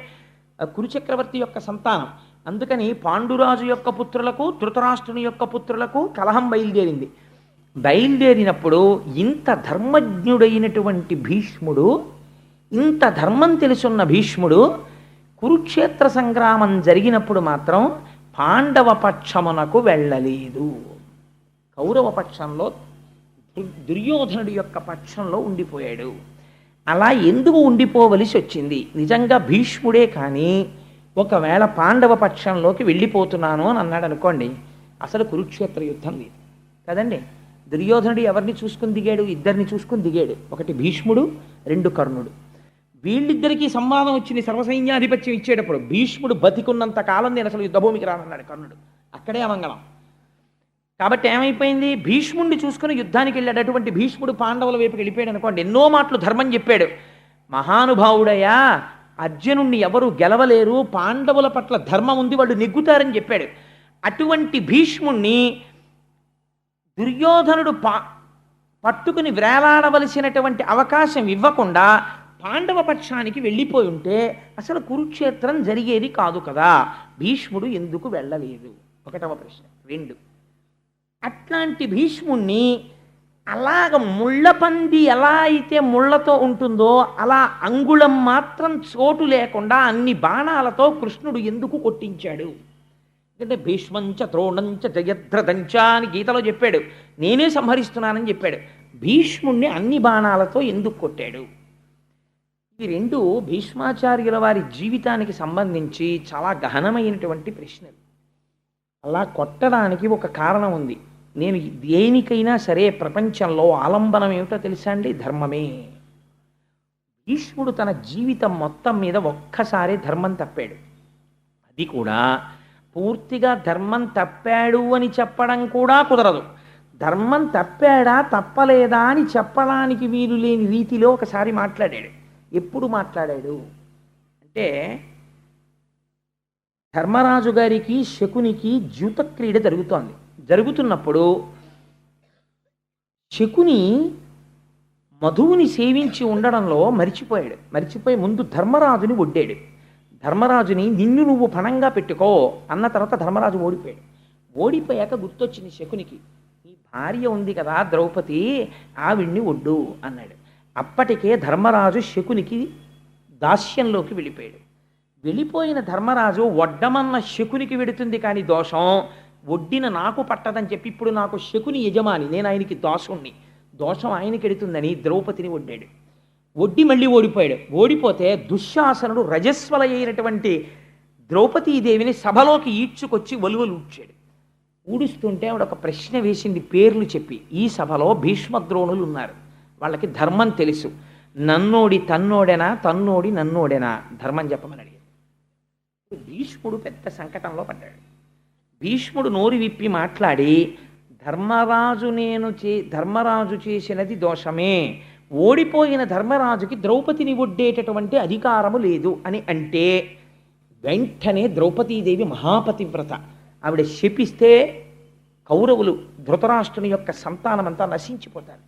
S1: కురుచక్రవర్తి యొక్క సంతానం. అందుకని పాండురాజు యొక్క పుత్రులకు ధృతరాష్ట్రుని యొక్క పుత్రులకు కలహం బయలుదేరింది. బయలుదేరినప్పుడు ఇంత ధర్మజ్ఞుడైనటువంటి భీష్ముడు, ఇంత ధర్మం తెలుసున్న భీష్ముడు కురుక్షేత్ర సంగ్రామం జరిగినప్పుడు మాత్రం పాండవ పక్షమునకు వెళ్ళలేదు. కౌరవ పక్షంలో దుర్యోధనుడి యొక్క పక్షంలో ఉండిపోయాడు. అలా ఎందుకు ఉండిపోవలసి వచ్చింది? నిజంగా భీష్ముడే కానీ ఒకవేళ పాండవ పక్షంలోకి వెళ్ళిపోతున్నాను అని అన్నాడు అనుకోండి, అసలు కురుక్షేత్ర యుద్ధం లేదు కదండి. దుర్యోధనుడు ఎవరిని చూసుకుని దిగాడు? ఇద్దరిని చూసుకుని దిగాడు. ఒకటి భీష్ముడు, 2 కర్ణుడు. వీళ్ళిద్దరికీ సంవాదం వచ్చింది సర్వసైన్యాధిపత్యం ఇచ్చేటప్పుడు. భీష్ముడు బతికున్నంత కాలం నేను అసలు యుద్ధభూమికి రానన్నాడు కర్ణుడు. అక్కడే అమంగళం. కాబట్టి ఏమైపోయింది, భీష్ముడిని చూసుకుని యుద్ధానికి వెళ్ళాడు. అటువంటి భీష్ముడు పాండవుల వైపుకి వెళ్ళిపోయాడు అనుకోండి, ఎన్నో మాటలు ధర్మం చెప్పాడు. మహానుభావుడయా, అర్జునుణ్ణి ఎవరు గెలవలేరు, పాండవుల పట్ల ధర్మం ఉంది, వాళ్ళు నెగ్గుతారని చెప్పాడు. అటువంటి భీష్ముణ్ణి దుర్యోధనుడు పట్టుకుని వేలాడవలసినటువంటి అవకాశం ఇవ్వకుండా పాండవ పక్షానికి వెళ్ళిపోయి ఉంటే అసలు కురుక్షేత్రం జరిగేది కాదు కదా, భీష్ముడు ఎందుకు వెళ్ళలేదు? ఒకటవ ప్రశ్న. రెండు, అట్లాంటి భీష్ముణ్ణి అలాగ ముళ్ళపంది ఎలా అయితే ముళ్ళతో ఉంటుందో అలా అంగుళం మాత్రం చోటు లేకుండా అన్ని బాణాలతో కృష్ణుడు ఎందుకు కొట్టించాడు? ఎందుకంటే భీష్మంచ ద్రోణంచ జయద్రథంచ అని గీతలో చెప్పాడు, నేనే సంహరిస్తున్నానని చెప్పాడు. భీష్ముణ్ణి అన్ని బాణాలతో ఎందుకు కొట్టాడు? ఈ రెండు భీష్మాచార్యుల వారి జీవితానికి సంబంధించి చాలా గహనమైనటువంటి ప్రశ్నలు. అలా కొట్టడానికి ఒక కారణం ఉంది. నేను దేనికైనా సరే ప్రపంచంలో ఆలంబనం ఏమిటో తెలుసా అండి? ధర్మమే. భీష్ముడు తన జీవితం మొత్తం మీద ఒక్కసారి ధర్మం తప్పాడు. అది కూడా పూర్తిగా ధర్మం తప్పాడు అని చెప్పడం కూడా కుదరదు. ధర్మం తప్పాడా తప్పలేదా అని చెప్పడానికి వీలు లేని రీతిలో ఒకసారి మాట్లాడాడు. ఎప్పుడు మాట్లాడాడు అంటే, ధర్మరాజు గారికి శకునికి ద్యూతక్రీడ జరుగుతున్నప్పుడు శకుని మధువుని సేవించి ఉండడంలో మరిచిపోయి ముందు ధర్మరాజుని ఒడ్డాడు. ధర్మరాజుని నిన్ను నువ్వు పణంగా పెట్టుకో అన్న తర్వాత ధర్మరాజు ఓడిపోయాక గుర్తొచ్చింది శకునికి, ఈ భార్య ఉంది కదా ద్రౌపది, ఆవిడ్ని ఒడ్డు అన్నాడు. అప్పటికే ధర్మరాజు శకునికి దాస్యంలోకి వెళ్ళిపోయిన ధర్మరాజు వడ్డమన్న శకునికి వెడుతుంది కానీ దోషం ఒడ్డిన నాకు పట్టదని చెప్పి ఇప్పుడు నాకు శకుని యజమాని, నేను ఆయనకి దాసుణ్ణి, దోషం ఆయనకి ఎడుతుందని ద్రౌపదిని ఒడ్డి మళ్ళీ ఓడిపోతే దుశ్శాసనుడు రజస్వల అయినటువంటి ద్రౌపదీదేవిని సభలోకి ఈడ్చుకొచ్చి వలువలు ఊడుస్తుంటే ఆవిడ ఒక ప్రశ్న వేసింది, పేర్లు చెప్పి. ఈ సభలో భీష్మద్రోణులు ఉన్నారు, వాళ్ళకి ధర్మం తెలుసు. నన్నోడి తన్నోడెనా, తన్నోడి నన్నోడెనా, ధర్మం చెప్పమని అడిగాడు. భీష్ముడు పెద్ద సంకటంలో పడ్డాడు. భీష్ముడు నోరు విప్పి మాట్లాడి, ధర్మరాజు చేసినది దోషమే, ఓడిపోయిన ధర్మరాజుకి ద్రౌపదిని ఒడ్డేటటువంటి అధికారము లేదు అని అంటే వెంటనే ద్రౌపదీదేవి మహాపతివ్రత, ఆవిడ శపిస్తే కౌరవులు ధృతరాష్ట్రుని యొక్క సంతానమంతా నశించిపోతారు.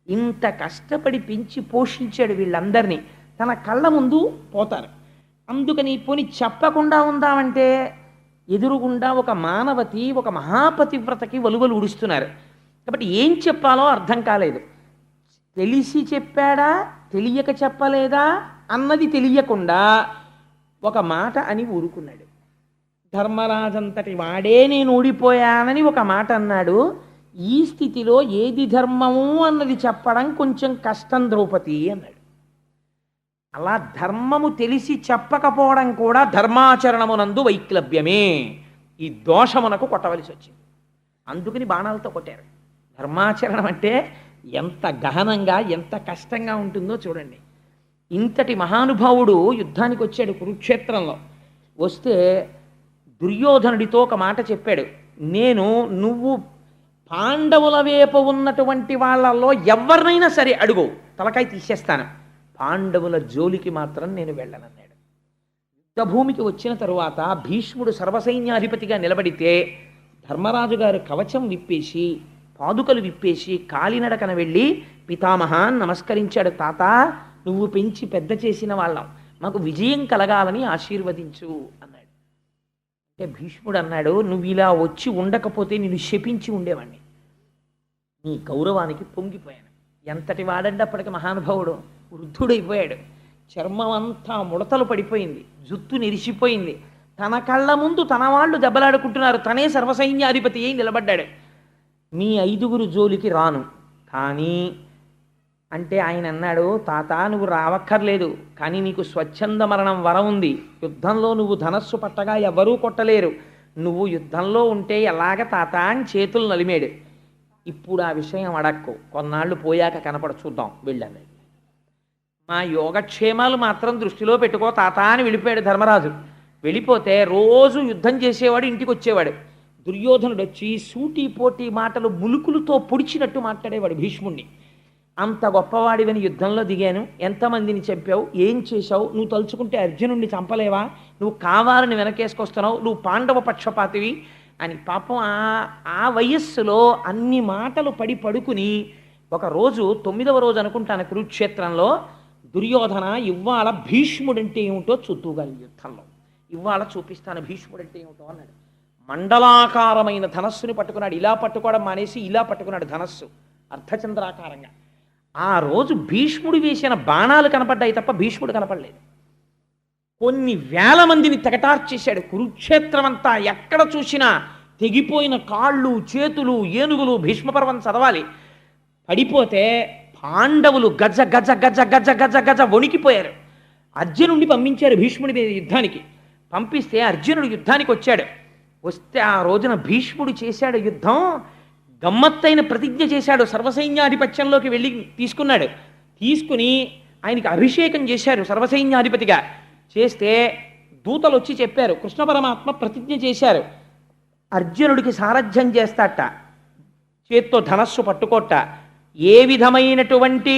S1: ఇంత కష్టపడి పెంచి పోషించాడు వీళ్ళందరినీ, తన కళ్ళ ముందు పోతారు. అందుకని పోని చెప్పకుండా ఉందామంటే ఎదురుగుండా ఒక మానవతి, ఒక మహాపతివ్రతకి వలువలు ఉడుస్తున్నారు. కాబట్టి ఏం చెప్పాలో అర్థం కాలేదు. తెలిసి చెప్పాడా తెలియక చెప్పలేదా అన్నది తెలియకుండా ఒక మాట అని ఊరుకున్నాడు. ధర్మరాజంతటి వాడే నేను ఓడిపోయానని ఒక మాట అన్నాడు. ఈ స్థితిలో ఏది ధర్మము అన్నది చెప్పడం కొంచెం కష్టం ద్రౌపది అన్నాడు. అలా ధర్మము తెలిసి చెప్పకపోవడం కూడా ధర్మాచరణమునందు వైక్లభ్యమే. ఈ దోషమునకు కొట్టవలసి వచ్చింది. అందుకని బాణాలతో కొట్టారు. ధర్మాచరణం అంటే ఎంత గహనంగా ఎంత కష్టంగా ఉంటుందో చూడండి. ఇంతటి మహానుభావుడు యుద్ధానికి వచ్చాడు కురుక్షేత్రంలో. వస్తే దుర్యోధనుడితో ఒక మాట చెప్పాడు, నువ్వు పాండవుల వైపు ఉన్నటువంటి వాళ్ళల్లో ఎవరినైనా సరే అడుగు, తలకాయ తీసేస్తాను, పాండవుల జోలికి మాత్రం నేను వెళ్ళనన్నాడు. యుద్ధభూమికి వచ్చిన తరువాత భీష్ముడు సర్వసైన్యాధిపతిగా నిలబడితే ధర్మరాజు గారు కవచం విప్పేసి పాదుకలు విప్పేసి కాలినడకన వెళ్ళి పితామహాన్ నమస్కరించాడు. తాత, నువ్వు పెంచి పెద్ద చేసిన వాళ్ళం, మాకు విజయం కలగాలని ఆశీర్వదించు అన్నాడు. అంటే భీష్ముడు అన్నాడు, నువ్వు ఇలా వచ్చి ఉండకపోతే నేను శపించి ఉండేవాడిని. నీ గౌరవానికి పొంగిపోయాను. ఎంతటి వాడంటే అప్పటికి మహానుభావుడు వృద్ధుడైపోయాడు. చర్మం అంతా ముడతలు పడిపోయింది, జుత్తు నెరిసిపోయింది. తన కళ్ళ ముందు తన వాళ్ళు దెబ్బలాడుకుంటున్నారు, తనే సర్వసైన్యాధిపతి అయి నిలబడ్డాడు. మీ 5గురు జోలికి రాను కానీ అంటే ఆయన అన్నాడు, తాత నువ్వు రావక్కర్లేదు, కానీ నీకు స్వచ్ఛంద మరణం వరం ఉంది. యుద్ధంలో నువ్వు ధనస్సు పట్టగా ఎవరూ కొట్టలేరు, నువ్వు యుద్ధంలో ఉంటే ఎలాగ తాత అని చేతులు నలిమాడు. ఇప్పుడు ఆ విషయం అడక్కు, కొన్నాళ్ళు పోయాక కనపడ చూద్దాం వెళ్ళాను. మా యోగక్షేమాలు మాత్రం దృష్టిలో పెట్టుకో తాత అని వెళ్ళిపోయాడు ధర్మరాజు. వెళ్ళిపోతే రోజు యుద్ధం చేసేవాడు, ఇంటికి వచ్చేవాడు. దుర్యోధనుడు వచ్చి సూటి పోటీ మాటలు ములుకులతో పొడిచినట్టు మాట్లాడేవాడు భీష్ముణ్ణి. అంత గొప్పవాడివని యుద్ధంలో దిగాను, ఎంతమందిని చంపావు, ఏం చేశావు, నువ్వు తలుచుకుంటే అర్జునుడిని చంపలేవా, నువ్వు కావాలని వెనకేసుకొస్తున్నావు, నువ్వు పాండవ పక్షపాతివి అని పాపం ఆ వయస్సులో అన్ని మాటలు పడి పడుకుని ఒకరోజు 9వ రోజు అనుకుంటాను కురుక్షేత్రంలో దుర్యోధన ఇవాళ భీష్ముడంటే ఏమిటో చూద్దుగాలి యుద్ధంలో ఇవాళ చూపిస్తాను భీష్ముడంటే ఏమిటో అన్నాడు. మండలాకారమైన ధనస్సుని పట్టుకున్నాడు. ఇలా పట్టుకోవడం మానేసి ఇలా పట్టుకున్నాడు ధనస్సు అర్ధచంద్రాకారంగా. ఆ రోజు భీష్ముడు వేసిన బాణాలు కనపడ్డాయి తప్ప భీష్ముడు కనపడలేదు. కొన్ని వేల మందిని తెగటార్చేశాడు. కురుక్షేత్రం అంతా ఎక్కడ చూసినా తెగిపోయిన కాళ్ళు చేతులు ఏనుగులు. భీష్మపర్వం చదవాలి. పడిపోతే పాండవులు గజ గజ గజ గజ గజ గజ వణికిపోయారు. అర్జునుడిని పంపించారు భీష్ముడి మీద యుద్ధానికి. పంపిస్తే అర్జునుడు యుద్ధానికి వచ్చాడు. వస్తే ఆ రోజున భీష్ముడు చేశాడు యుద్ధం. గమ్మత్తైన ప్రతిజ్ఞ చేశాడు. సర్వసైన్యాధిపత్యంలోకి వెళ్ళి తీసుకున్నాడు. తీసుకుని ఆయనకి అభిషేకం చేశారు సర్వసైన్యాధిపతిగా. చేస్తే దూతలు వచ్చి చెప్పారు కృష్ణ పరమాత్మ ప్రతిజ్ఞ చేశారు అర్జునుడికి సారథ్యం చేస్తాట, చేత్తో ధనస్సు పట్టుకోట, ఏ విధమైనటువంటి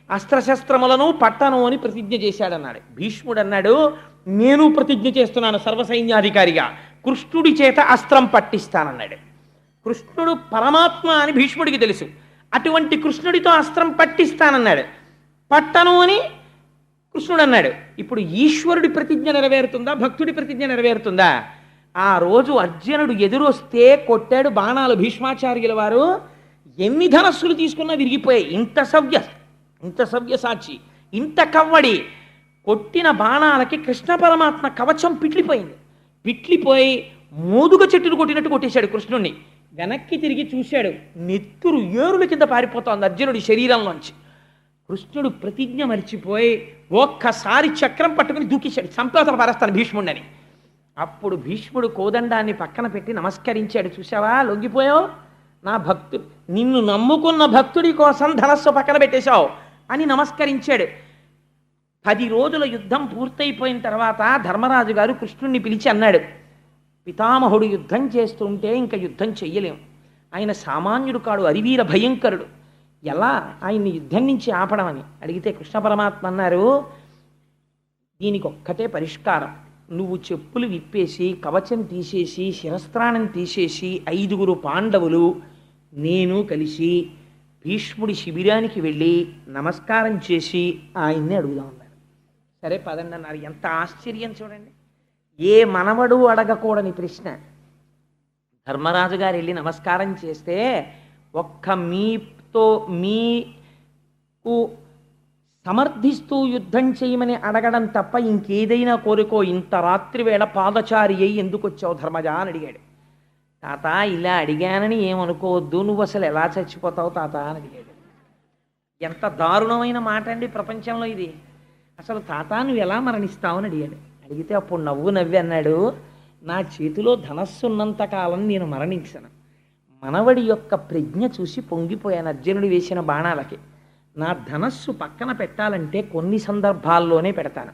S1: అస్త్రశస్త్రములను పట్టను అని ప్రతిజ్ఞ చేశాడన్నాడు. భీష్ముడు అన్నాడు నేను ప్రతిజ్ఞ చేస్తున్నాను సర్వసైన్యాధికారిగా, కృష్ణుడి చేత అస్త్రం పట్టిస్తానన్నాడు. కృష్ణుడు పరమాత్మ అని భీష్ముడికి తెలుసు. అటువంటి కృష్ణుడితో అస్త్రం పట్టిస్తానన్నాడు. పట్టను అని కృష్ణుడు అన్నాడు. ఇప్పుడు ఈశ్వరుడి ప్రతిజ్ఞ నెరవేరుతుందా భక్తుడి ప్రతిజ్ఞ నెరవేరుతుందా? ఆ రోజు అర్జునుడు ఎదురొస్తే కొట్టాడు బాణాలు. భీష్మాచార్యుల వారు ఎన్ని ధనస్సులు తీసుకున్నా విరిగిపోయాయి. ఇంత సవ్యసాచి ఇంత కవ్వడి కొట్టిన బాణాలకి కృష్ణ పరమాత్మ కవచం పిట్లిపోయి మోదుగ చెట్టును కొట్టినట్టు కొట్టేశాడు కృష్ణుణ్ణి. వెనక్కి తిరిగి చూశాడు, నెత్తురు ఏరుల కింద పారిపోతోంది అర్జునుడి శరీరంలోంచి. కృష్ణుడు ప్రతిజ్ఞ మరిచిపోయి ఒక్కసారి చక్రం పట్టుకుని దూకిశాడు, చంపేతల పారేస్తాను భీష్ముడిని. అప్పుడు భీష్ముడు కోదండాన్ని పక్కన పెట్టి నమస్కరించాడు. చూసావా లొంగిపోయావు, నా భక్తు నిన్ను నమ్ముకున్న భక్తుడి కోసం ధనస్సు పక్కన పెట్టేశావు అని నమస్కరించాడు. 10 రోజుల యుద్ధం పూర్తయిపోయిన తర్వాత ధర్మరాజు గారు కృష్ణుణ్ణి పిలిచి అన్నాడు, పితామహుడు యుద్ధం చేస్తుంటే ఇంకా యుద్ధం చెయ్యలేము, ఆయన సామాన్యుడు కాడు, అరివీర భయంకరుడు, ఎలా ఆయన్ని యుద్ధం నుంచి ఆపడమని అడిగితే కృష్ణ పరమాత్మ అన్నారు, దీనికి ఒక్కటే పరిష్కారం, నువ్వు చెప్పులు విప్పేసి కవచం తీసేసి శిరస్త్రాణం తీసేసి 5గురు పాండవులు నేను కలిసి భీష్ముడి శిబిరానికి వెళ్ళి నమస్కారం చేసి ఆయన్ని అడుగుదామన్నారు. సరే పదండి అన్నారు. ఎంత ఆశ్చర్యం చూడండి, ఏ మనవడు అడగకూడని ప్రశ్న. ధర్మరాజు గారు వెళ్ళి నమస్కారం చేస్తే ఒక్క మీకు సమర్థిస్తూ యుద్ధం చేయమని అడగడం తప్ప ఇంకేదైనా కోరుకో, ఇంత రాత్రి వేళ పాదచారి అయి ఎందుకు వచ్చావు ధర్మజా అని అడిగాడు. తాత ఇలా అడిగానని ఏమనుకోవద్దు, నువ్వు అసలు ఎలా చచ్చిపోతావు తాత అని అడిగాడు. ఎంత దారుణమైన మాట అండి ప్రపంచంలో ఇది. అసలు తాత నువ్వు ఎలా మరణిస్తావు అని అడిగాడు. అడిగితే అప్పుడు నవ్వి అన్నాడు, నా చేతిలో ధనస్సు ఉన్నంత కాలం నేను మరణించను. మనవడి యొక్క ప్రజ్ఞ చూసి పొంగిపోయాను అర్జునుడు వేసిన బాణాలకి. నా ధనస్సు పక్కన పెట్టాలంటే కొన్ని సందర్భాల్లోనే పెడతాను.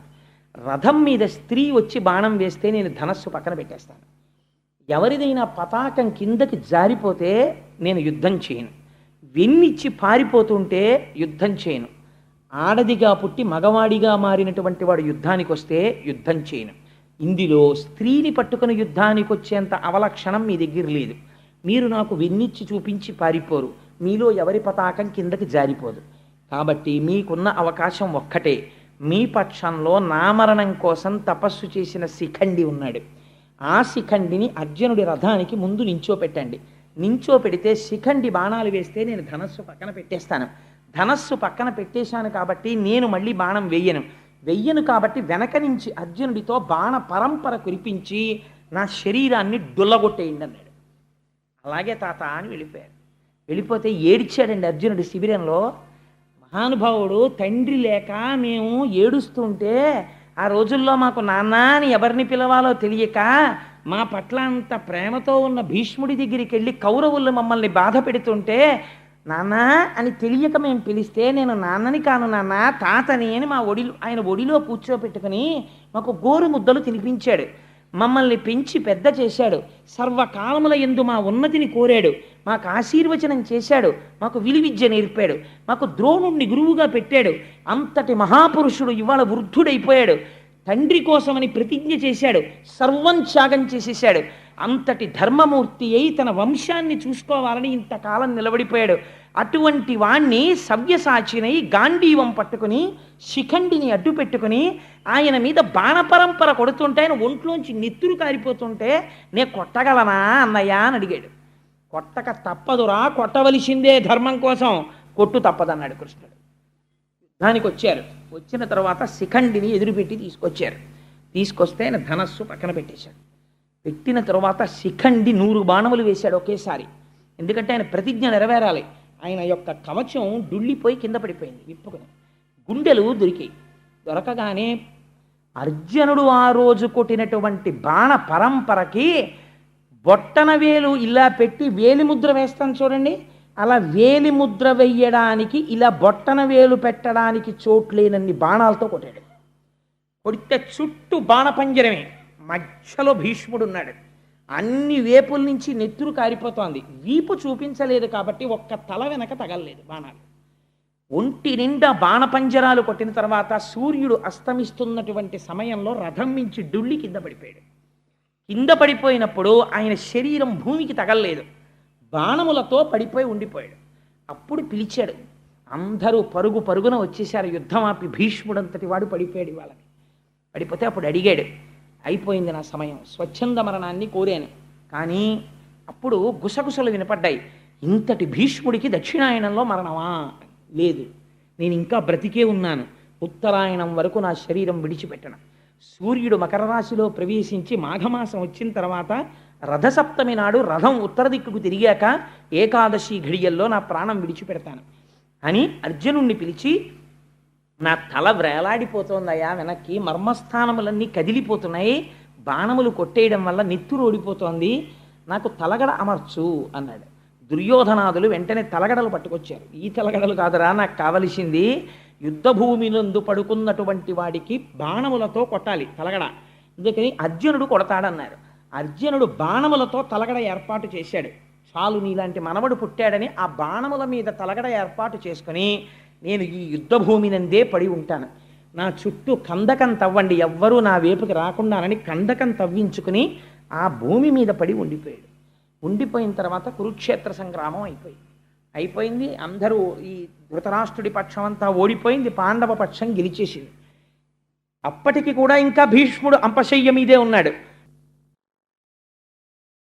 S1: రథం మీద స్త్రీ వచ్చి బాణం వేస్తే నేను ధనస్సు పక్కన పెట్టేస్తాను. ఎవరిదైనా పతాకం కిందకి జారిపోతే నేను యుద్ధం చేయను. వెన్నిచ్చి పారిపోతుంటే యుద్ధం చేయను. ఆడదిగా పుట్టి మగవాడిగా మారినటువంటి వాడు యుద్ధానికి వస్తే యుద్ధం చేయను. ఇందులో స్త్రీని పట్టుకుని యుద్ధానికి వచ్చేంత అవలక్షణం మీ దగ్గర లేదు. మీరు నాకు వెన్నిచ్చి చూపించి పారిపోరు, మీలో ఎవరి పతాకం కిందకి జారిపోదు. కాబట్టి మీకున్న అవకాశం ఒక్కటే, మీ పక్షంలో నామరణం కోసం తపస్సు చేసిన శిఖండి ఉన్నాడు. ఆ శిఖండిని అర్జునుడి రథానికి ముందు నించోపెట్టండి. నించోపెడితే శిఖండి బాణాలు వేస్తే నేను ధనస్సు పక్కన పెట్టేస్తాను. ధనస్సు పక్కన పెట్టేశాను కాబట్టి నేను మళ్ళీ బాణం వెయ్యను కాబట్టి వెనక నుంచి అర్జునుడితో బాణ పరంపర కురిపించి నా శరీరాన్ని డుల్లగొట్టేయండి అన్నాడు. అలాగే తాత అని వెళ్ళిపోయాడు. వెళ్ళిపోతే ఏడ్చాడండి అర్జునుడి శిబిరంలో. మహానుభావుడు తండ్రి లేక మేము ఏడుస్తుంటే ఆ రోజుల్లో మాకు నాన్న అని ఎవరిని పిలవాలో తెలియక మా పట్ల అంత ప్రేమతో ఉన్న భీష్ముడి దగ్గరికి వెళ్ళి కౌరవులు మమ్మల్ని బాధ పెడుతుంటే నాన్న అని తెలియక మేము పిలిస్తే నేను నాన్నని కాను నాన్న తాతని అని ఆయన ఒడిలో కూర్చోపెట్టుకుని మాకు గోరు ముద్దలు తినిపించాడు. మమ్మల్ని పెంచి పెద్ద చేశాడు. సర్వకాలముల యందు మా ఉన్నతిని కోరాడు. మాకు ఆశీర్వచనం చేశాడు. మాకు విలువిద్య నేర్పాడు. మాకు ద్రోణుణ్ణి గురువుగా పెట్టాడు. అంతటి మహాపురుషుడు ఇవాళ వృద్ధుడైపోయాడు. తండ్రి కోసమని ప్రతిజ్ఞ చేశాడు. సర్వం త్యాగం చేసేశాడు. అంతటి ధర్మమూర్తి అయి తన వంశాన్ని చూసుకోవాలని ఇంతకాలం నిలబడిపోయాడు. అటువంటి వాణ్ణి సవ్యసాచినై గాంధీవం పట్టుకుని శిఖండిని అడ్డు పెట్టుకుని ఆయన మీద బాణపరంపర కొడుతుంటే ఆయన ఒంట్లోంచి నెత్తురు కారిపోతుంటే నే కొట్టగలనా అన్నయ్య అని అడిగాడు. కొట్టక తప్పదురా, కొట్టవలసిందే ధర్మం కోసం, కొట్టు తప్పదన్నాడు కృష్ణుడు. యుద్ధానికి వచ్చారు. వచ్చిన తర్వాత శిఖండిని ఎదురుపెట్టి తీసుకొచ్చారు. తీసుకొస్తే ఆయన ధనస్సు పక్కన పెట్టేశాడు. పెట్టిన తర్వాత శిఖండి 100 బాణములు వేశాడు ఒకేసారి. ఎందుకంటే ఆయన ప్రతిజ్ఞ నెరవేరాలి. ఆయన యొక్క కవచం డుళ్ళిపోయి కింద పడిపోయింది విప్పుకుని. గుండెలు దొరికాయి. దొరకగానే అర్జునుడు ఆ రోజు కొట్టినటువంటి బాణ పరంపరకి బొట్టన వేలు ఇలా పెట్టి వేలి ముద్ర వేస్తాం చూడండి, అలా వేలి ముద్ర వెయ్యడానికి ఇలా బొట్టన వేలు పెట్టడానికి చోట్లేనన్ని బాణాలతో కొట్టాడు. కొడితే చుట్టూ బాణపంజరమే, మధ్యలో భీష్ముడు ఉన్నాడు. అన్ని వేపుల నుంచి నెత్తురు కారిపోతోంది. వీపు చూపించలేదు కాబట్టి ఒక్క తల వెనక తగలలేదు బాణాలు. ఒంటి నిండా బాణపంజరాలు కొట్టిన తర్వాత సూర్యుడు అస్తమిస్తున్నటువంటి సమయంలో రథం మించి డుళ్ళి కింద పడిపోయాడు. కింద పడిపోయినప్పుడు ఆయన శరీరం భూమికి తగలలేదు, బాణములతో పడిపోయి ఉండిపోయాడు. అప్పుడు పిలిచాడు. అందరూ పరుగు పరుగున వచ్చేశారు. యుద్ధం ఆపి భీష్ముడంతటి వాడు పడిపోయాడు. వాళ్ళని పడిపోతే అప్పుడు అడిగాడు, అయిపోయింది నా సమయం, స్వచ్ఛంద మరణాన్ని కోరాను. కానీ అప్పుడు గుసగుసలు వినపడ్డాయి. ఇంతటి భీష్ముడికి దక్షిణాయనంలో మరణమా? లేదు, నేను ఇంకా బ్రతికే ఉన్నాను. ఉత్తరాయణం వరకు నా శరీరం విడిచిపెట్టను. సూర్యుడు మకర రాశిలో ప్రవేశించి మాఘమాసం వచ్చిన తర్వాత రథసప్తమి నాడు రథం ఉత్తర దిక్కుకు తిరిగాక ఏకాదశి ఘడియల్లో నా ప్రాణం విడిచిపెడతాను అని అర్జునుణ్ణి పిలిచి, నా తల వ్రేలాడిపోతోందయ్యా వెనక్కి, మర్మస్థానములన్నీ కదిలిపోతున్నాయి, బాణములు కొట్టేయడం వల్ల నెత్తురు ఓడిపోతోంది, నాకు తలగడ అమర్చు అన్నాడు. దుర్యోధనాదులు వెంటనే తలగడలు పట్టుకొచ్చారు. ఈ తలగడలు కాదురా నాకు కావలసింది, యుద్ధభూమిలందు పడుకున్నటువంటి వాడికి బాణములతో కొట్టాలి తలగడ, అందుకని అర్జునుడు కొడతాడన్నారు. అర్జునుడు బాణములతో తలగడ ఏర్పాటు చేశాడు. చాలు నీలాంటి మనవడు పుట్టాడని ఆ బాణముల మీద తలగడ ఏర్పాటు చేసుకుని, నేను ఈ యుద్ధభూమినందే పడి ఉంటాను, నా చుట్టూ కందకం తవ్వండి, ఎవ్వరూ నా వైపుకి రాకుండానని కందకం తవ్వించుకుని ఆ భూమి మీద పడి ఉండిపోయాడు. ఉండిపోయిన తర్వాత కురుక్షేత్ర సంగ్రామం అయిపోయింది. అందరూ ఈ ధృతరాష్ట్రుడి పక్షం అంతా ఓడిపోయింది, పాండవ పక్షం గెలిచేసింది. అప్పటికి కూడా ఇంకా భీష్ముడు అంపశయ్య మీదే ఉన్నాడు.